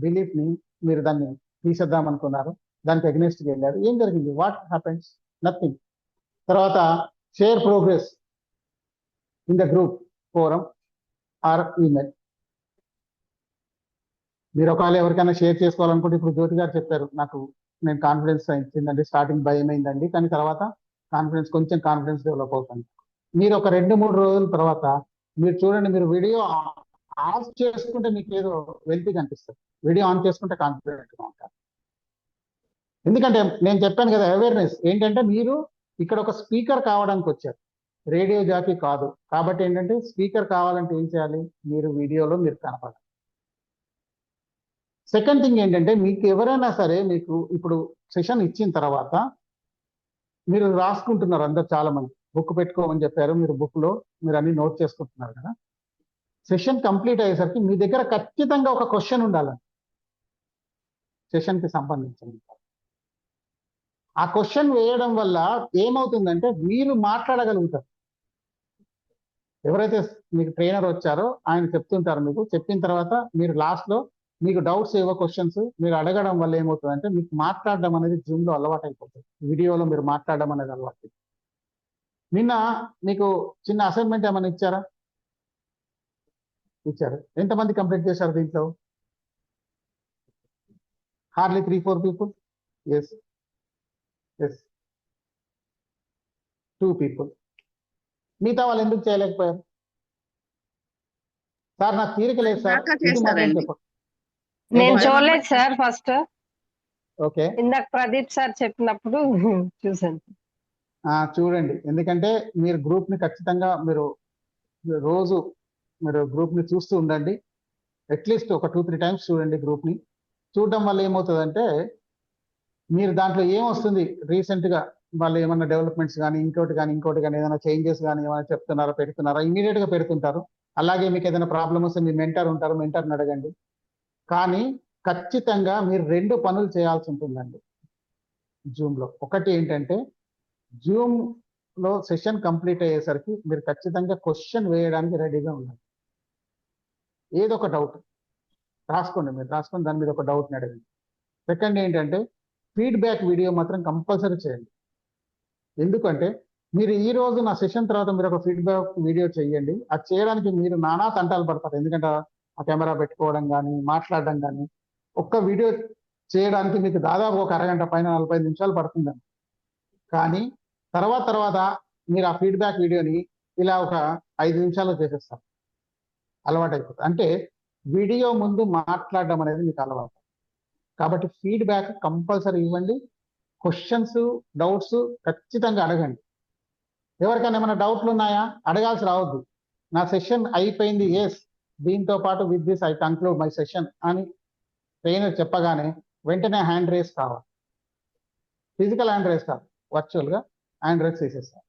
Speaker 2: బిలీఫ్ ని మీరు దాన్ని తీసేద్దాం అనుకున్నారు, దానికి అగ్నెస్ట్ గా వెళ్ళారు. ఏం జరిగింది? What happens? నథింగ్. తర్వాత share progress in the group forum are email. మీరు ఒకవేళ ఎవరికైనా షేర్ చేసుకోవాలనుకుంటే ఇప్పుడు జ్యోతి గారు చెప్పారు, నాకు నేను కాన్ఫిడెన్స్ ఇచ్చిందండి, స్టార్టింగ్ భయం అయిందండి, కానీ తర్వాత కొంచెం కాన్ఫిడెన్స్ డెవలప్ అవుతుంది. మీరు ఒక 2-3 రోజుల తర్వాత మీరు చూడండి, మీరు వీడియో ఆఫ్ చేసుకుంటే మీకు ఏదో వెల్తీ కనిపిస్తుంది, వీడియో ఆన్ చేసుకుంటే కాన్ఫిడెంట్ గా ఉంటారు. ఎందుకంటే నేను చెప్పాను కదా, అవేర్నెస్ ఏంటంటే మీరు ఇక్కడ ఒక స్పీకర్ కావడానికి వచ్చారు, రేడియో జాకీ కాదు. కాబట్టి ఏంటంటే స్పీకర్ కావాలంటే ఏం చేయాలి? మీరు వీడియోలో మీరు కనపడాలి. సెకండ్ థింగ్ ఏంటంటే మీకు ఎవరైనా సరే మీకు ఇప్పుడు సెషన్ ఇచ్చిన తర్వాత మీరు రాసుకుంటున్నారు, అందరు చాలా మంది బుక్ పెట్టుకోమని చెప్పారు, మీరు బుక్ లో మీరు అన్ని నోట్ చేసుకుంటున్నారు కదా. సెషన్ కంప్లీట్ అయ్యేసరికి మీ దగ్గర ఖచ్చితంగా ఒక క్వశ్చన్ ఉండాలని, సెషన్ కి సంబంధించింది. ఆ క్వశ్చన్ వేయడం వల్ల ఏమవుతుందంటే మీరు మాట్లాడగలుగుతారు. ఎవరైతే మీకు ట్రైనర్ వచ్చారో ఆయన చెప్తుంటారు, మీకు చెప్పిన తర్వాత మీరు లాస్ట్ లో మీకు డౌట్స్ ఏవో క్వశ్చన్స్ మీరు అడగడం వల్ల ఏమవుతుందంటే మీకు మాట్లాడడం అనేది జూమ్ లో అలవాటు అయిపోతుంది, వీడియోలో మీరు మాట్లాడడం అనేది అలవాటు. నిన్న మీకు చిన్న అసైన్మెంట్ ఏమైనా ఇచ్చారా? ఇచ్చారు. ఎంతమంది కంప్లీట్ చేశారు దీంట్లో? Hardly 3-4 people. Yes yes 2 people. మిగతా వాళ్ళు ఎందుకు చేయలేకపోయారు? సార్ నాకు తీరిక లేదు సార్, ఇది మాత్రం చెప్పండి.
Speaker 8: నేను చూడలేదు సార్ ఫస్ట్.
Speaker 2: ఓకే,
Speaker 8: ఇందాక ప్రదీప్ సార్ చెప్పినప్పుడు చూసాను.
Speaker 2: చూడండి, ఎందుకంటే మీరు గ్రూప్ ని ఖచ్చితంగా మీరు రోజు మీరు గ్రూప్ ని చూస్తూ ఉండండి. అట్లీస్ట్ ఒక 2-3 టైమ్స్ చూడండి గ్రూప్ ని. చూడడం వల్ల ఏమవుతుందంటే మీరు దాంట్లో ఏమొస్తుంది, రీసెంట్ గా వాళ్ళు ఏమైనా డెవలప్మెంట్స్ కానీ ఇంకోటి కానీ ఏదైనా చేంజెస్ కానీ ఏమైనా చెప్తున్నారా, పెడుతున్నారా, ఇమీడియట్ గా పెడుతుంటారు. అలాగే మీకు ఏదైనా ప్రాబ్లమ్ వస్తే మీ మెంటర్ ఉంటారు, మెంటర్ని అడగండి. కానీ ఖచ్చితంగా మీరు 2 పనులు చేయాల్సి ఉంటుందండి జూమ్ లో. ఒకటి ఏంటంటే జూమ్ లో సెషన్ కంప్లీట్ అయ్యేసరికి మీరు ఖచ్చితంగా క్వశ్చన్ వేయడానికి రెడీగా ఉండాలి. ఏదో ఒక డౌట్ రాసుకోండి, మీరు రాసుకొని దాని మీద ఒక డౌట్ని అడగండి. సెకండ్ ఏంటంటే ఫీడ్బ్యాక్ వీడియో మాత్రం కంపల్సరీ చేయండి. ఎందుకంటే మీరు ఈ రోజు నా సెషన్ తర్వాత మీరు ఒక ఫీడ్బ్యాక్ వీడియో చేయండి. అది చేయడానికి మీరు నానా తంటాలు పడతారు, ఎందుకంటే ఆ కెమెరా పెట్టుకోవడం కానీ మాట్లాడడం కానీ. ఒక్క వీడియో చేయడానికి మీకు దాదాపు ఒక అరగంట పైన 45 నిమిషాలు పడుతుందండి. కానీ తర్వాత మీరు ఆ ఫీడ్బ్యాక్ వీడియోని ఇలా ఒక 5 నిమిషాల్లో చేసేస్తారు, అలవాటు అయిపోతుంది. అంటే వీడియో ముందు మాట్లాడడం అనేది మీకు అలవాటు. కాబట్టి ఫీడ్బ్యాక్ కంపల్సరీ ఇవ్వండి. క్వశ్చన్స్ డౌట్స్ ఖచ్చితంగా అడగండి. ఎవరికైనా ఏమైనా డౌట్లు ఉన్నాయా? అడగాల్సి రావద్దు. నా సెషన్ అయిపోయింది, ఎస్ దీంతో పాటు with this I conclude my session అని ట్రైనర్ చెప్పగానే వెంటనే హ్యాండ్ రేస్ కావాలి. ఫిజికల్ హ్యాండ్ రేస్ కాదు, వర్చువల్గా హ్యాండ్ రేస్ చేసేస్తారు.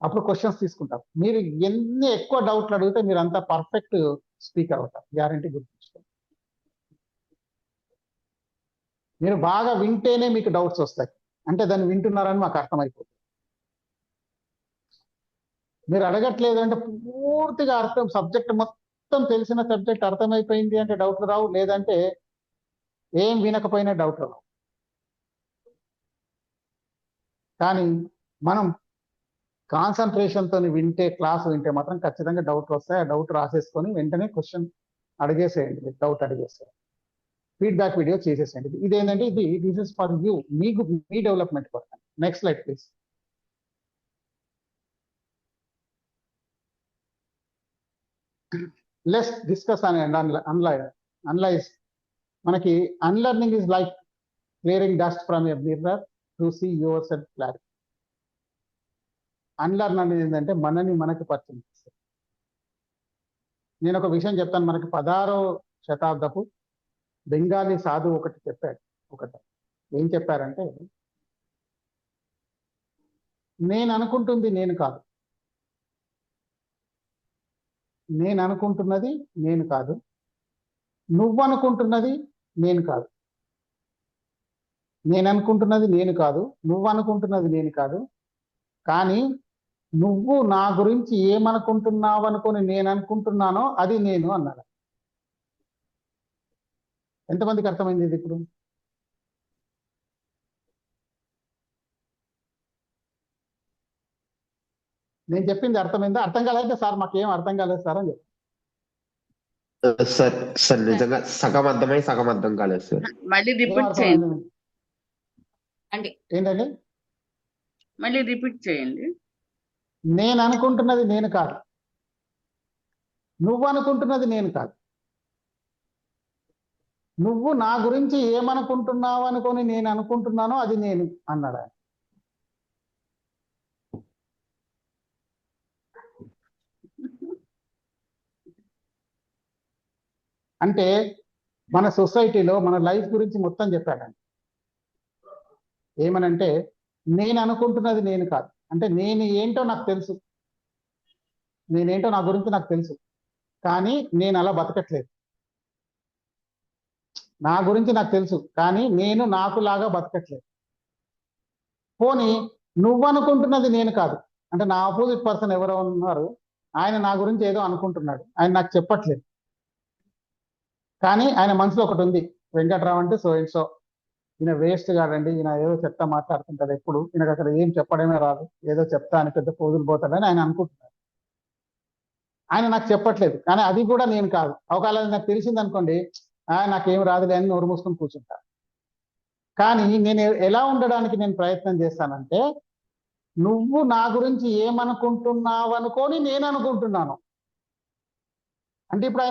Speaker 2: అప్పుడు క్వశ్చన్స్ తీసుకుంటారు. మీరు ఎన్ని ఎక్కువ డౌట్లు అడిగితే మీరు అంత పర్ఫెక్ట్ స్పీకర్ అవుతారు, గ్యారంటీ గుర్తుంచుకోండి. మీరు బాగా వింటేనే మీకు డౌట్స్ వస్తాయి, అంటే దాన్ని వింటున్నారని మాకు అర్థమైపోతుంది. మీరు అడగట్లేదు అంటే పూర్తిగా అర్థం, సబ్జెక్ట్ మొత్తం తెలిసిన సబ్జెక్ట్ అర్థమైపోయింది అంటే డౌట్లు రావు, లేదంటే ఏం వినకపోయినా డౌట్లు రావు. కానీ మనం కాన్సన్ట్రేషన్తో వింటే, క్లాస్ వింటే మాత్రం ఖచ్చితంగా డౌట్ వస్తాయి. ఆ డౌట్ రాసేసుకొని వెంటనే క్వశ్చన్ అడిగేసేయండి, డౌట్ అడిగేసేయండి, ఫీడ్బ్యాక్ వీడియో చేసేసేయండి. ఇదేంటంటే దిస్ ఇస్ ఫర్ యూ, మీకు మీ డెవలప్మెంట్ కోసం. Next slide please. Let's discuss and analyse. మనకి unlearning is like clearing dust from a mirror to see yourself clarity. Unlearn అనేది ఏంటంటే మనకి పరిచయం చేస్తుంది. నేను ఒక విషయం చెప్తాను. మనకి 16వ శతాబ్దపు బెంగాలీ సాధువు ఒకటి చెప్పాడు. ఏం చెప్పారంటే, నేను అనుకుంటుంది నేను కాదు, నేను అనుకుంటున్నది నేను కాదు, నువ్వు అనుకుంటున్నది నేను కాదు, నేను అనుకుంటున్నది నేను కాదు, నువ్వు అనుకుంటున్నది నేను కాదు, కానీ నువ్వు నా గురించి ఏమనుకుంటున్నావు అనుకొని నేను అనుకుంటున్నానో అది నేను అన్నాడు. ఎంతమందికి అర్థమైంది ఇది ఇప్పుడు? నేను చెప్పింది అర్థమైందా? అర్థం కాలేదంటే సార్ మాకేం అర్థం కాలేదు సార్ అని చెప్పి.
Speaker 4: సార్ నిజంగా సగం అర్థమై సగం అర్థం కాలేదు సార్.
Speaker 5: మళ్ళీ రిపీట్ చేయండి.
Speaker 2: ఏంటండి?
Speaker 5: మళ్ళీ రిపీట్ చేయండి.
Speaker 2: నేను అనుకుంటున్నది నేను కాదు, నువ్వు అనుకుంటున్నది నేను కాదు, నువ్వు నా గురించి ఏమనుకుంటున్నావు అనుకొని నేను అనుకుంటున్నానో అది నేను అన్నాడు ఆయన. అంటే మన సొసైటీలో మన లైఫ్ గురించి మొత్తం చెప్పాడండి. ఏమనంటే, నేను అనుకుంటున్నది నేను కాదు, అంటే నేను ఏంటో నాకు తెలుసు, నేనేంటో నా గురించి నాకు తెలుసు, కానీ నేను అలా బతకట్లేదు. నా గురించి నాకు తెలుసు, కానీ నేను నాకులాగా బతకట్లేదు. పోనీ నువ్వు అనుకుంటున్నది నేను కాదు, అంటే నా ఆపోజిట్ పర్సన్ ఎవరో ఉన్నారు, ఆయన నా గురించి ఏదో అనుకుంటున్నాడు, ఆయన నాకు చెప్పట్లేదు, కానీ ఆయన మనసులో ఒకటి ఉంది, వెంకట్రావు అంటే సో అండ్ సో, ఈయన వేస్ట్ కాదండి, ఈయన ఏదో చెప్తా మాట్లాడుతుంటాడు, ఎప్పుడు ఈయనకు అక్కడ ఏం చెప్పడమే రాదు, ఏదో చెప్తా అని పెద్ద పోజులు పోతాడని ఆయన అనుకుంటున్నాడు. ఆయన నాకు చెప్పట్లేదు, కానీ అది కూడా నేను కాదు. ఒకవేళ నాకు తెలిసింది అనుకోండి, నాకేం రాదులే అని నోరు మూసుకొని కూర్చుంటా. కానీ నేను ఎలా ఉండడానికి నేను ప్రయత్నం చేస్తానంటే, నువ్వు నా గురించి ఏమనుకుంటున్నావు అనుకొని నేను అనుకుంటున్నాను. అంటే ఇప్పుడు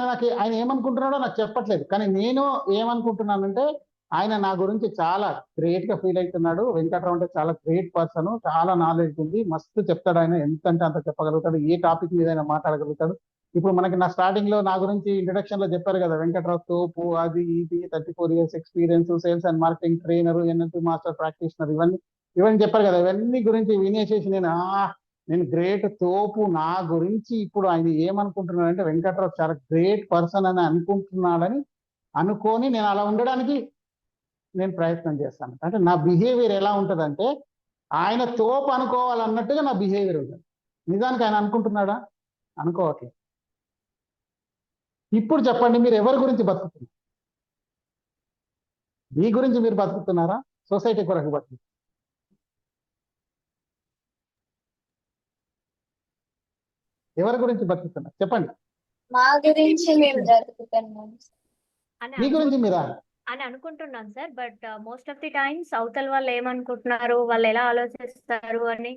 Speaker 2: ఆయన ఏమనుకుంటున్నాడో నాకు చెప్పట్లేదు, కానీ నేను ఏమనుకుంటున్నానంటే, ఆయన నా గురించి చాలా గ్రేట్ గా ఫీల్ అవుతున్నాడు. వెంకట్రావు అంటే చాలా గ్రేట్ పర్సన్, చాలా నాలెడ్జ్ ఉంది, మస్తు చెప్తాడు ఆయన, ఎంతంటే అంత చెప్పగలుగుతాడు, ఏ టాపిక్ మీద అయినా మాట్లాడగలుగుతాడు. ఇప్పుడు మనకి నా స్టార్టింగ్ లో నా గురించి ఇంట్రడక్షన్ లో చెప్పారు కదా, వెంకట్రావు తోపు, అది ఇది, 34 years experience, sales and marketing trainer, NLP master practitioner, ఇవన్నీ చెప్పారు కదా. ఇవన్నీ గురించి వినేసేసి నేను గ్రేట్ తోపు, నా గురించి ఇప్పుడు ఆయన ఏమనుకుంటున్నాడు అంటే, వెంకట్రావు చాలా గ్రేట్ పర్సన్ అని అనుకుంటున్నాడని అనుకొని నేను అలా ఉండడానికి నేను ప్రయత్నం చేస్తాను. అంటే నా బిహేవియర్ ఎలా ఉంటుందంటే, ఆయన తోపు అనుకోవాలన్నట్టుగా నా బిహేవియర్ ఉంటుంది. నిజానికి ఆయన అనుకుంటున్నాడా? అనుకోవట్లేదు. ఇప్పుడు చెప్పండి, మీరు ఎవరి గురించి బతుకుతున్నారు? మీ గురించి మీరు బతుకుతున్నారా? సొసైటీ కొరకు బతుకుతున్నారు? ఎవరి గురించి బతుకుతున్నారు చెప్పండి.
Speaker 9: మా గురించి మేము బ్రతుకుతున్నాం.
Speaker 2: మీ గురించి మీరా
Speaker 3: అని అనుకుంటున్నాను sir. But most of the times అవతల వాళ్ళు ఏమనుకుంటున్నారు, వాళ్ళు ఎలా ఆలోచిస్తారు అని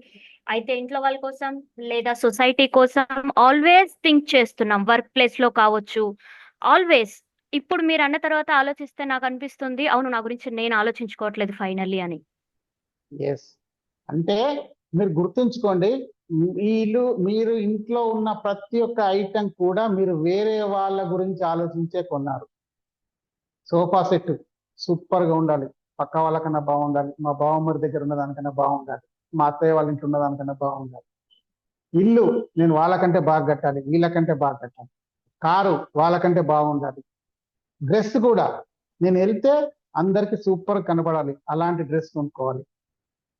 Speaker 3: అయితే ఇంట్లో వాళ్ళ కోసం లేదా సొసైటీ కోసం ఆల్వేస్ థింక్ చేస్తున్నాం. వర్క్ ప్లేస్ లో కావచ్చు, ఆల్వేస్. ఇప్పుడు మీరు అన్న తర్వాత ఆలోచిస్తే నాకు అనిపిస్తుంది, అవును నా గురించి నేను ఆలోచించుకోవట్లేదు ఫైనల్లీ అని.
Speaker 2: ఎస్, అంటే మీరు గుర్తుంచుకోండి, మీరు ఇంట్లో ఉన్న ప్రతి ఒక్క ఐటెం కూడా మీరు వేరే వాళ్ళ గురించి ఆలోచించే కొన్నారు. సోఫా సెట్ సూపర్ గా ఉండాలి, పక్క వాళ్ళకన్నా బాగుండాలి, మా బావమ్మడి దగ్గర ఉన్న దానికన్నా బాగుండాలి, మా అత్తయ్య వాళ్ళ ఇంట్లో ఉన్న దానికన్నా బాగుండాలి. ఇల్లు నేను వాళ్ళకంటే బాగా కట్టాలి, వీళ్ళకంటే బాగా కట్టాలి. కారు వాళ్ళకంటే బాగుండాలి. డ్రెస్ కూడా నేను వెళ్తే అందరికి సూపర్ కనబడాలి, అలాంటి డ్రెస్ కొనుక్కోవాలి.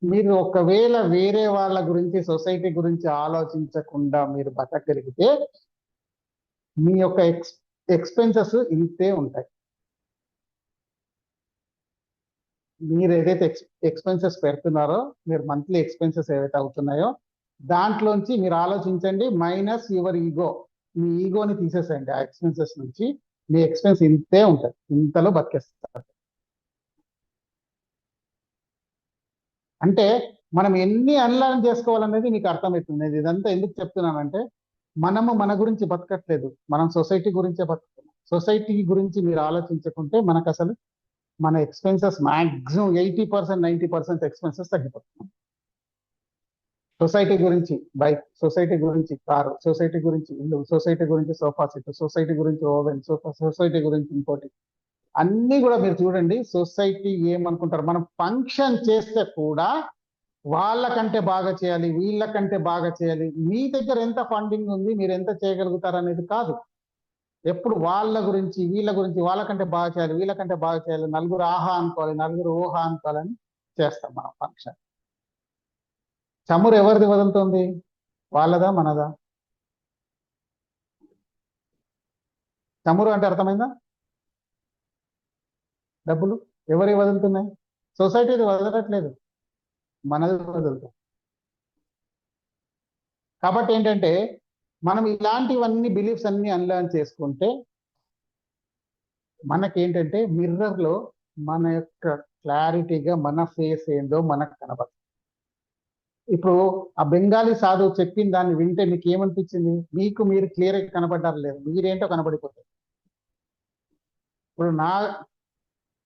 Speaker 2: మీరు ఒకవేళ వేరే వాళ్ళ గురించి సొసైటీ గురించి ఆలోచించకుండా మీరు బతకగలిగితే మీ యొక్క ఎక్స్పెన్సెస్ ఇంతే ఉంటాయి. మీరు ఏదైతే ఎక్స్పెన్సెస్ పెడుతున్నారో, మీరు మంత్లీ ఎక్స్పెన్సెస్ ఏవైతే అవుతున్నాయో దాంట్లోంచి మీరు ఆలోచించండి, మైనస్ యువర్ ఈగో. మీ ఈగోని తీసేసేయండి ఆ ఎక్స్పెన్సెస్ నుంచి. మీ ఎక్స్పెన్స్ ఇంతే ఉంటుంది, ఇంతలో బతికేస్తారు. అంటే మనం ఎన్ని అన్లర్న్ చేసుకోవాలనేది మీకు అర్థమవుతుంది. నేను ఇదంతా ఎందుకు చెప్తున్నానంటే, మనము మన గురించి బతకట్లేదు, మనం సొసైటీ గురించే బతుకుతున్నాం. సొసైటీ గురించి మీరు ఆలోచించకుంటే మనకు అసలు మన ఎక్స్పెన్సెస్ మాక్సిమం 80% 90% ఎక్స్పెన్సెస్ తగ్గిపోతున్నాం. సొసైటీ గురించి బైక్, సొసైటీ గురించి కారు, సొసైటీ గురించి ఇల్లు, సొసైటీ గురించి సోఫా సెట్, సొసైటీ గురించి ఓవెన్, సొసైటీ గురించి ఇంకోటి, అన్ని కూడా మీరు చూడండి. సొసైటీ ఏమనుకుంటారు, మనం ఫంక్షన్ చేస్తే కూడా వాళ్ళకంటే బాగా చేయాలి, వీళ్ళకంటే బాగా చేయాలి. మీ దగ్గర ఎంత ఫండింగ్ ఉంది, మీరు ఎంత చేయగలుగుతారు అనేది కాదు. ఎప్పుడు వాళ్ళ గురించి వీళ్ళ గురించి, వాళ్ళకంటే బాగా చేయాలి, వీళ్ళకంటే బాగా చేయాలి, నలుగురు ఆహా అనుకోవాలి, నలుగురు ఊహా అనుకోవాలని చేస్తాం మనం ఫంక్షన్. చమురు ఎవరిది వదులుతుంది, వాళ్ళదా మనదా? చమురు అంటే అర్థమైందా? డబ్బులు ఎవరి వదులుతున్నాయి? సొసైటీది వదలట్లేదు, మనది వదులుతుంది. కాబట్టి ఏంటంటే మనం ఇలాంటివన్నీ బిలీఫ్స్ అన్ని అన్లర్న్ చేసుకుంటే మనకేంటంటే మిర్రర్ లో మన యొక్క క్లారిటీగా మన ఫేస్ ఏందో మనకు కనబడుతుంది. ఇప్పుడు ఆ బెంగాలీ సాధువు చెప్పిన దాన్ని వింటే మీకు ఏమనిపించింది? మీకు మీరు క్లియర్ గా కనబడ్డారు లేదు, మీరేంటో కనబడిపోతుంది. ఇప్పుడు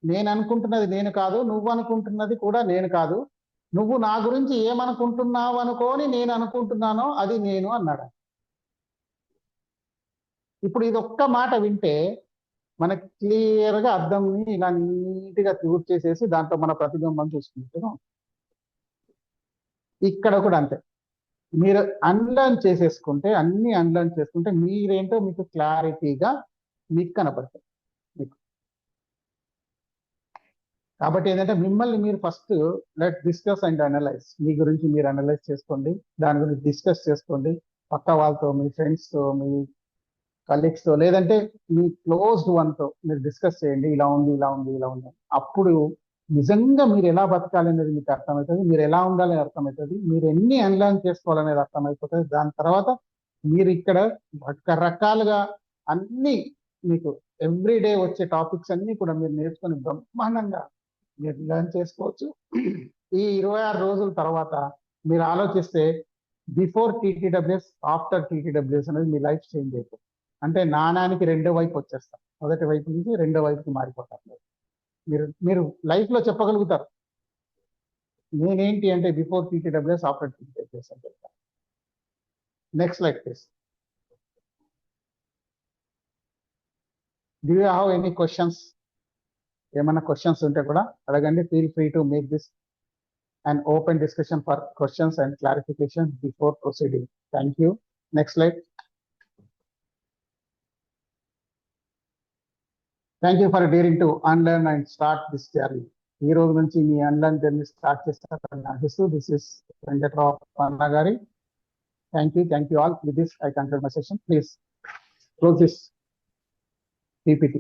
Speaker 2: నేను అనుకుంటున్నది నేను కాదు, నువ్వు అనుకుంటున్నది కూడా నేను కాదు, నువ్వు నా గురించి ఏమనుకుంటున్నావు అనుకోని నేను అనుకుంటున్నానో అది నేను అన్నాడు. ఇప్పుడు ఇది ఒక్క మాట వింటే మనకి క్లియర్ గా అర్థంని ఇలా నీట్ గా ట్యూట్ చేసేసి దాంట్లో మన ప్రతిబింబం చూసుకుంటున్నాం. ఇక్కడ కూడా అంతే, మీరు అన్లర్న్ చేసేసుకుంటే, అన్ని అన్లర్న్ చేసుకుంటే మీరేంటో మీకు క్లారిటీగా మీకు కనపడుతుంది మీకు. కాబట్టి ఏంటంటే మిమ్మల్ని మీరు first let discuss and analyse. మీ గురించి మీరు అనలైజ్ చేసుకోండి, దాని గురించి డిస్కస్ చేసుకోండి పక్క వాళ్ళతో, మీ ఫ్రెండ్స్తో, మీ కలీగ్స్తో, లేదంటే మీ క్లోజ్డ్ వన్తో మీరు డిస్కస్ చేయండి. ఇలా ఉంది, ఇలా ఉంది, ఇలా ఉంది. అప్పుడు నిజంగా మీరు ఎలా బతకాలి అనేది మీకు అర్థమవుతుంది, మీరు ఎలా ఉండాలని అర్థమవుతుంది, మీరు ఎన్ని అన్లర్న్ చేసుకోవాలనేది అర్థమైపోతుంది. దాని తర్వాత మీరు ఇక్కడ రకరకాలుగా అన్ని మీకు ఎవ్రీడే వచ్చే టాపిక్స్ అన్ని కూడా మీరు నేర్చుకొని బ్రహ్మాండంగా మీరు లర్న్ చేసుకోవచ్చు. ఈ 26 రోజుల తర్వాత మీరు ఆలోచిస్తే బిఫోర్ టీటీడబ్ల్యూఎస్, ఆఫ్టర్ టీటీడబ్ల్యూఎస్ అనేది మీ లైఫ్ చేంజ్ అయిపోతుంది. అంటే నాణానికి రెండో వైపు వచ్చేస్తారు, మొదటి వైపు నుంచి రెండో వైపుకి మారిపోతారు. మీరు లైఫ్ లో చెప్పగలుగుతారు నేనేంటి అంటే బిఫోర్ టీటీడబ్ల్యూఎస్, ఆఫ్టర్ టీటీడబ్ల్యూఎస్ అని చెప్తాను. Next like this. Do you have any questions? ఏమైనా క్వశ్చన్స్ ఉంటే కూడా అడగండి. Feel free to make this an open discussion for questions and clarification before proceeding. Thank you. Next slide. Thank you for daring to unlearn and start this journey. ఈ రోజు నుంచి మీ unlearn journey start చేస్తారని ఆశిస్తూ, this is Venkatrao అన్నగారి. Thank you all. With this I conclude my session. Please close this PPT.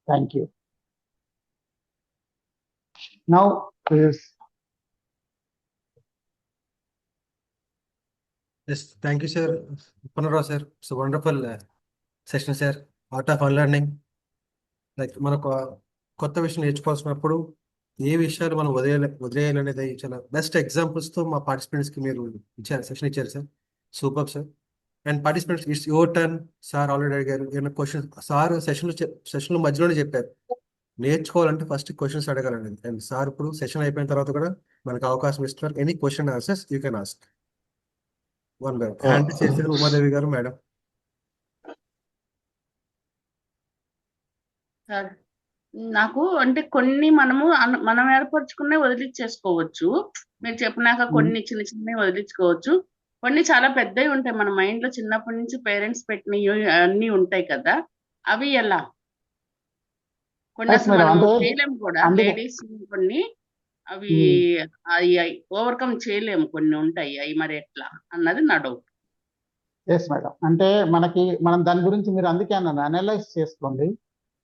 Speaker 2: Thank you. Now is
Speaker 10: Yes, thank you, sir. Punara, sir. So wonderful session, sir. Art of unlearning. Like మనకు కొత్త విషయం నేర్చుకోవాల్సినప్పుడు ఏ విషయాలు మనం వదిలేయాలనేది చాలా best ఎగ్జాంపుల్స్తో మా పార్టిసిపెంట్స్కి మీరు session ఇచ్చారు sir. Super sir. And participants, it's your turn. Sir already అడిగారు ఏమైనా క్వశ్చన్. సార్ సెషన్లో మధ్యలోనే చెప్పారు నేర్చుకోవాలంటే ఫస్ట్ క్వశ్చన్స్ అడగాలండి. అండ్ సార్ ఇప్పుడు సెషన్ అయిపోయిన తర్వాత కూడా మనకు అవకాశం ఇస్తున్నారు. Any question answers you can ask. One by hand చేసేది ఉమాదేవి గారు మేడం.
Speaker 5: సార్, నాకు అంటే కొన్ని మనం ఏర్పరచుకునే వదిలిచ్చేసుకోవచ్చు. మీరు చెప్పినాక కొన్ని చిన్న చిన్నవి వదిలించుకోవచ్చు. కొన్ని చాలా పెద్దవి ఉంటాయి. మన మైండ్ లో చిన్నప్పటి నుంచి పేరెంట్స్ పెట్టినవి అన్ని ఉంటాయి కదా, అవి ఎలా? కొన్ని
Speaker 2: ఎస్
Speaker 5: అసలు
Speaker 2: మేడం.
Speaker 5: మనం
Speaker 2: అంటే
Speaker 5: చేయలేము కూడా.
Speaker 2: అందుకే
Speaker 5: లేడీస్ కొన్ని అవి ఓవర్కమ్ చేయలేము, కొన్ని ఉంటాయి. అవి మరి ఎట్లా అన్నది నా డౌట్.
Speaker 2: Yes madam. అంటే మనం దాని గురించి మీరు అందుకే అన్నాను, అనలైజ్ చేసుకోండి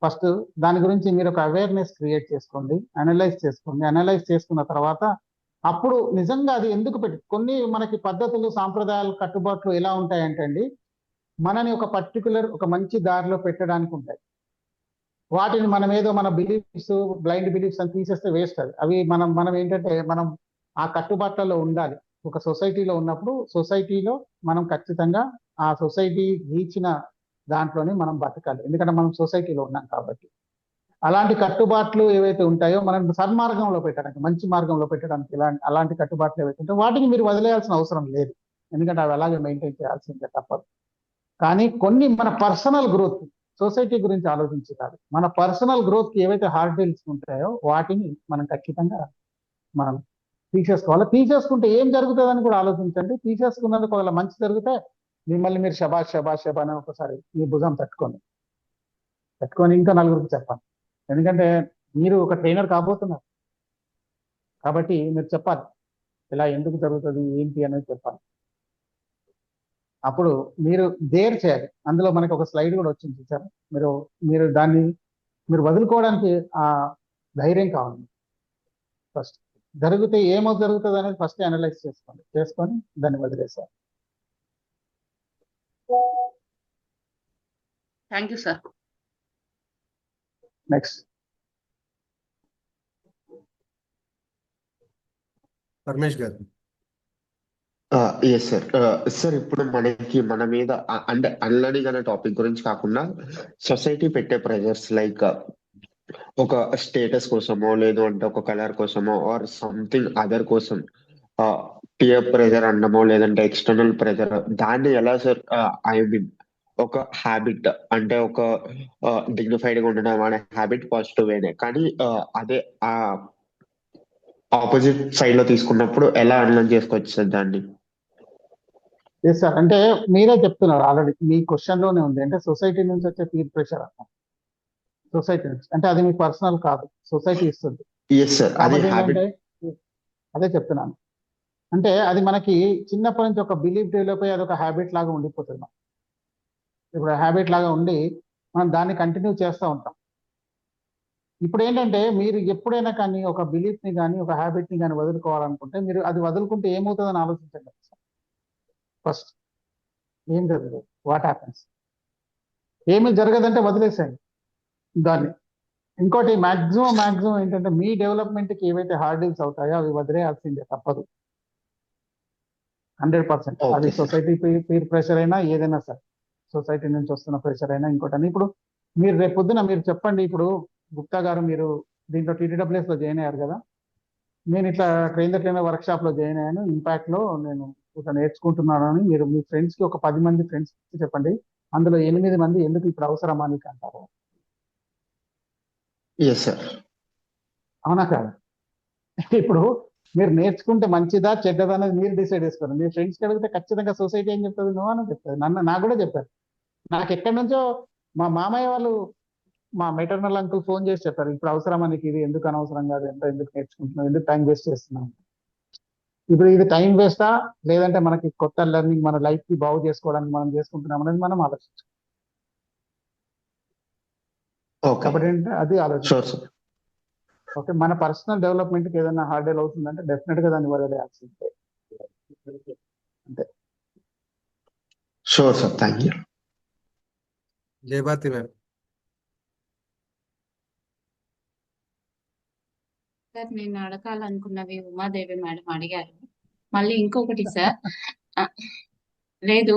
Speaker 2: ఫస్ట్. దాని గురించి మీరు ఒక అవేర్నెస్ క్రియేట్ చేసుకోండి, అనలైజ్ చేసుకోండి. అనలైజ్ చేసుకున్న తర్వాత అప్పుడు నిజంగా అది ఎందుకు కొన్ని మనకి పద్ధతులు, సాంప్రదాయాలు, కట్టుబాట్లు ఎలా ఉంటాయంటే అండి, మనని ఒక పర్టికులర్ ఒక మంచి దారిలో పెట్టడానికి ఉంటాయి. వాటిని మనం ఏదో మన బిలీఫ్స్, బ్లైండ్ బిలీఫ్స్ అని తీసేస్తే వేస్ట్. అవి మనం ఏంటంటే మనం ఆ కట్టుబాట్లలో ఉండాలి. ఒక సొసైటీలో ఉన్నప్పుడు సొసైటీలో మనం ఖచ్చితంగా ఆ సొసైటీ ఇచ్చిన దాంట్లోనే మనం బతకాలి. ఎందుకంటే మనం సొసైటీలో ఉన్నాం కాబట్టి. అలాంటి కట్టుబాట్లు ఏవైతే ఉంటాయో మనం సన్మార్గంలో పెట్టడానికి, మంచి మార్గంలో పెట్టడానికి అలాంటి కట్టుబాట్లు ఏవైతే ఉంటాయో వాటిని మీరు వదిలేయాల్సిన అవసరం లేదు. ఎందుకంటే అవి అలాగే మెయింటైన్ చేయాల్సిందే, తప్పదు. కానీ కొన్ని మన పర్సనల్ గ్రోత్, సొసైటీ గురించి ఆలోచించి కాదు, మన పర్సనల్ గ్రోత్ కి ఏవైతే హార్డిల్స్ ఉంటాయో వాటిని మనం ఖచ్చితంగా మనం తీసేసుకోవాలి. తీసేసుకుంటే ఏం జరుగుతుందని కూడా ఆలోచించండి. తీసేసుకున్నందుకు ఒకవేళ మంచి జరిగితే మిమ్మల్ని మీరు శబాష్ శబాష్ శబా అని ఒకసారి మీ భుజం పెట్టుకొని ఇంకా నలుగురికి చెప్పండి. ఎందుకంటే మీరు ఒక ట్రైనర్ కాబోతున్నారు కాబట్టి మీరు చెప్పాలి, ఇలా ఎందుకు జరుగుతుంది ఏంటి అనేది చెప్పాలి. అప్పుడు మీరు డేర్ చేయాలి. అందులో మనకి ఒక స్లైడ్ కూడా వచ్చింది చూసారు. మీరు దాన్ని వదులుకోవడానికి ఆ ధైర్యం కావాలి. ఫస్ట్ జరిగితే ఏమో జరుగుతుంది అనేది ఫస్ట్ అనలైజ్ చేసుకొని దాన్ని వదిలేసారు.
Speaker 5: Thank you sir.
Speaker 2: Next
Speaker 10: Paramesh గారు.
Speaker 4: Yes sir. సార్, ఇప్పుడు మన మీద అంటే అన్లర్నింగ్ అనే టాపిక్ గురించి కాకుండా సొసైటీ పెట్టే ప్రెజర్స్ లైక్ ఒక స్టేటస్ కోసమో, లేదు అంటే ఒక కలర్ కోసమో, ఆర్ సంథింగ్ అదర్ కోసం పియర్ ప్రెజర్ అనడమో, లేదంటే ఎక్స్టర్నల్ ప్రెజర్, దాన్ని ఎలా సార్ ఐ మీన్ ఒక హ్యాబిట్ అంటే ఒక డిగ్నిఫైడ్ గా ఉండడం అనే హ్యాబిట్ పాజిటివ్ వేనే, కానీ అదే ఆ ఆపోజిట్ సైడ్ లో తీసుకున్నప్పుడు ఎలా అనలైజ్ చేసుకోవచ్చు సార్ దాన్ని?
Speaker 2: Yes sir. అంటే మీరే చెప్తున్నారు ఆల్రెడీ, మీ క్వశ్చన్ లోనే ఉంది. అంటే సొసైటీ నుంచి వచ్చే పీర్ ప్రెషర్ అన్న సొసైటీ నుంచి, అంటే అది మీ పర్సనల్ కాదు, సొసైటీ ఇస్తుంది.
Speaker 4: Yes sir. అదే
Speaker 2: కాబట్టి
Speaker 4: హ్యాబిట్.
Speaker 2: ఏంటంటే అదే చెప్తున్నాను. అంటే అది మనకి చిన్నప్పటి నుంచి ఒక బిలీఫ్ డెవలప్ అయ్యి అదొక హ్యాబిట్ లాగా ఉండిపోతుంది. ఇప్పుడు హ్యాబిట్ లాగా ఉండి మనం దాన్ని కంటిన్యూ చేస్తూ ఉంటాం. ఇప్పుడు ఏంటంటే మీరు ఎప్పుడైనా కానీ ఒక బిలీఫ్ ని కానీ ఒక హ్యాబిట్ ని కానీ వదులుకోవాలనుకుంటే మీరు అది వదులుకుంటే ఏమవుతుందని ఆలోచించండి. ఫస్ట్ ఏం జరగదు, వాట్ హ్యాపెన్స్, ఏమి జరగదంటే వదిలేసేయండి దాన్ని. ఇంకోటి మాక్సిమం ఏంటంటే మీ డెవలప్మెంట్ కి ఏవైతే హార్డిల్స్ అవుతాయో అవి వదిలేయాల్సిందే, తప్పదు. 100%. అది సొసైటీ పీర్ ప్రెషర్ అయినా ఏదైనా సరే, సొసైటీ నుంచి వస్తున్న ప్రెషర్ అయినా ఇంకోటని. ఇప్పుడు మీరు రేపు పొద్దున మీరు చెప్పండి, ఇప్పుడు గుప్తా గారు మీరు దీంట్లో TTWS లో జాయిన్ అయ్యారు కదా, నేను ఇట్లా ట్రైనర్ వర్క్ షాప్ లో జాయిన్ అయ్యాను, ఇంపాక్ట్ లో నేను ఇట్లా నేర్చుకుంటున్నాను అని మీరు మీ ఫ్రెండ్స్ కి, ఒక 10 మంది ఫ్రెండ్స్ కి చెప్పండి. అందులో 8 మంది ఎందుకు ఇప్పుడు అవసరమా నీకు అంటారు.
Speaker 4: Yes sir.
Speaker 2: అవునా కాదు? ఇప్పుడు మీరు నేర్చుకుంటే మంచిదా చెడ్డదా అనేది మీరు డిసైడ్ చేసుకోండి. మీ ఫ్రెండ్స్కి అడిగితే ఖచ్చితంగా సొసైటీ ఏం చెప్తుంది, నువ్వు అని చెప్తుంది. నాకు కూడా చెప్పారు. నాకు ఎక్కడి నుంచో మా మామయ్య వాళ్ళు, మా మెటర్నల్ అంకుల్ ఫోన్ చేసి చెప్పారు, ఇప్పుడు అవసరమా నీకు ఇది, ఎందుకు అనవసరం కాదు, ఎందుకు నేర్చుకుంటున్నావు, ఎందుకు టైం వేస్ట్ చేస్తున్నావు. ఇప్పుడు ఇది టైం వేస్టా లేదంటే మనకి కొత్త లెర్నింగ్, మన లైఫ్ కి బాగు చేసుకోవడానికి మనం చేసుకుంటున్నాం అనేది మనం ఆలోచించాలి. కాబట్టి ఏంటంటే అది ఆలోచించాలి. ఓకే, మన పర్సనల్ డెవలప్మెంట్ కి ఏదైనా హార్డెల్ అవుతుందంటే డెఫినెట్ గా దాన్ని వదిలేయాల్సిందే. అంతే.
Speaker 4: Sure sir. Thank you.
Speaker 10: Jayabharathi ma'am.
Speaker 6: Sir, నేను అడగాలనుకున్నవి ఉమాదేవి మేడం అడిగారు. మళ్ళీ ఇంకొకటి సార్, లేదు,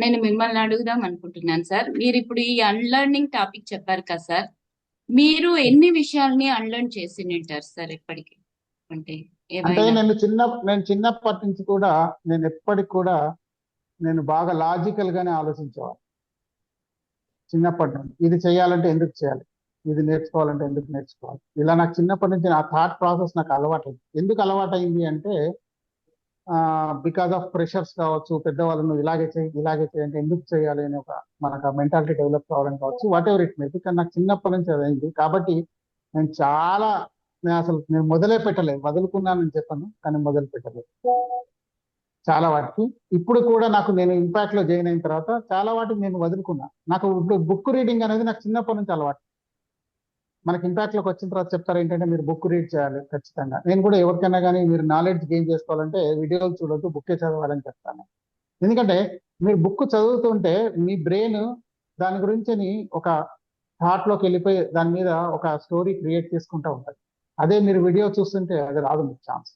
Speaker 6: నేను మిమ్మల్ని అడుగుదాం అనుకుంటున్నాను సార్. మీరు ఇప్పుడు ఈ అన్లర్నింగ్ టాపిక్ చెప్పారు కదా సార్, మీరు ఎన్ని విషయాల్ని అన్లర్న్ చేసి ఉంటారు సార్ ఇప్పటికి? అంటే
Speaker 2: అంటే
Speaker 6: ఏవైనా
Speaker 2: నేను చిన్నప్పటి నుంచి కూడా నేను ఎప్పటికి కూడా నేను బాగా లాజికల్ గానే ఆలోచించేవాడు. చిన్నప్పటి నుండి ఇది చేయాలంటే ఎందుకు చేయాలి, ఇది నేర్చుకోవాలంటే ఎందుకు నేర్చుకోవాలి, ఇలా నాకు చిన్నప్పటి నుంచి ఆ థాట్ ప్రాసెస్ నాకు అలవాటైంది. ఎందుకు అలవాటైంది అంటే బికాస్ ఆఫ్ ప్రెషర్స్ కావచ్చు, పెద్దవాళ్ళు నువ్వు ఇలాగే చేయి అంటే ఎందుకు చేయాలి అని ఒక మనకు మెంటాలిటీ డెవలప్ కావడం కావచ్చు, what ever it may be. కానీ నాకు చిన్నప్పటి నుంచి అది అయింది. కాబట్టి నేను చాలా నేను మొదలే పెట్టలేదు, వదులుకున్నానని చెప్పాను కానీ మొదలు పెట్టలేదు చాలా వాటికి. ఇప్పుడు కూడా నేను ఇంపాక్ట్ లో జాయిన్ అయిన తర్వాత చాలా వాటికి నేను వదులుకున్నా. నాకు ఇప్పుడు బుక్ రీడింగ్ అనేది నాకు చిన్నప్పటి నుంచి అలవాటు. మనకి ఇంపాక్ట్ లోకి వచ్చిన తర్వాత చెప్తారు ఏంటంటే మీరు బుక్ రీడ్ చేయాలి ఖచ్చితంగా. నేను కూడా ఎవరికైనా కానీ మీరు నాలెడ్జ్ గెయిన్ చేసుకోవాలంటే వీడియోలు చూడొద్దు, బుక్కే చదవాలని చెప్తాను. ఎందుకంటే మీరు బుక్ చదువుతుంటే మీ బ్రెయిన్ దాని గురించి ఒక థాట్ లోకి వెళ్ళిపోయి దాని మీద ఒక స్టోరీ క్రియేట్ చేసుకుంటూ ఉంటుంది. అదే మీరు వీడియో చూస్తుంటే అది రాదు మీకు ఛాన్స్.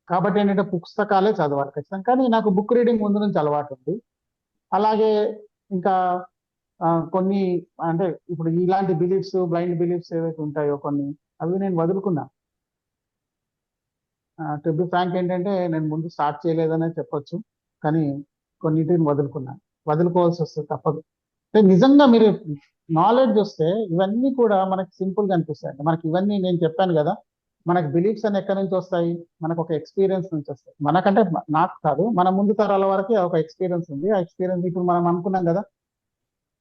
Speaker 2: కాబట్టి ఏంటంటే పుస్తకాలే చదవాలి ఖచ్చితంగా. కానీ నాకు బుక్ రీడింగ్ ముందు నుంచి అలవాటు ఉంది. అలాగే ఇంకా కొన్ని అంటే ఇప్పుడు ఇలాంటి బిలీఫ్స్, బ్లైండ్ బిలీఫ్స్ ఏవైతే ఉంటాయో కొన్ని అవి నేను వదులుకున్నా. టు బి ఫ్రాంక్ ఏంటంటే నేను ముందు స్టార్ట్ చేయలేదనే చెప్పొచ్చు, కానీ కొన్నిటిని వదులుకోవాల్సి వస్తుంది, తప్పదు. అంటే నిజంగా మీరు నాలెడ్జ్ వస్తే ఇవన్నీ కూడా మనకి సింపుల్ గా అనిపిస్తాయి. మనకి ఇవన్నీ నేను చెప్పాను కదా, మనకి బిలీఫ్స్ అని ఎక్కడి నుంచి వస్తాయి, మనకు ఒక ఎక్స్పీరియన్స్ నుంచి వస్తాయి. మనకంటే నాకు కాదు, మన ముందు తరాల వరకు ఒక ఎక్స్పీరియన్స్ ఉంది. ఆ ఎక్స్పీరియన్స్ ఇప్పుడు మనం అనుకున్నాం కదా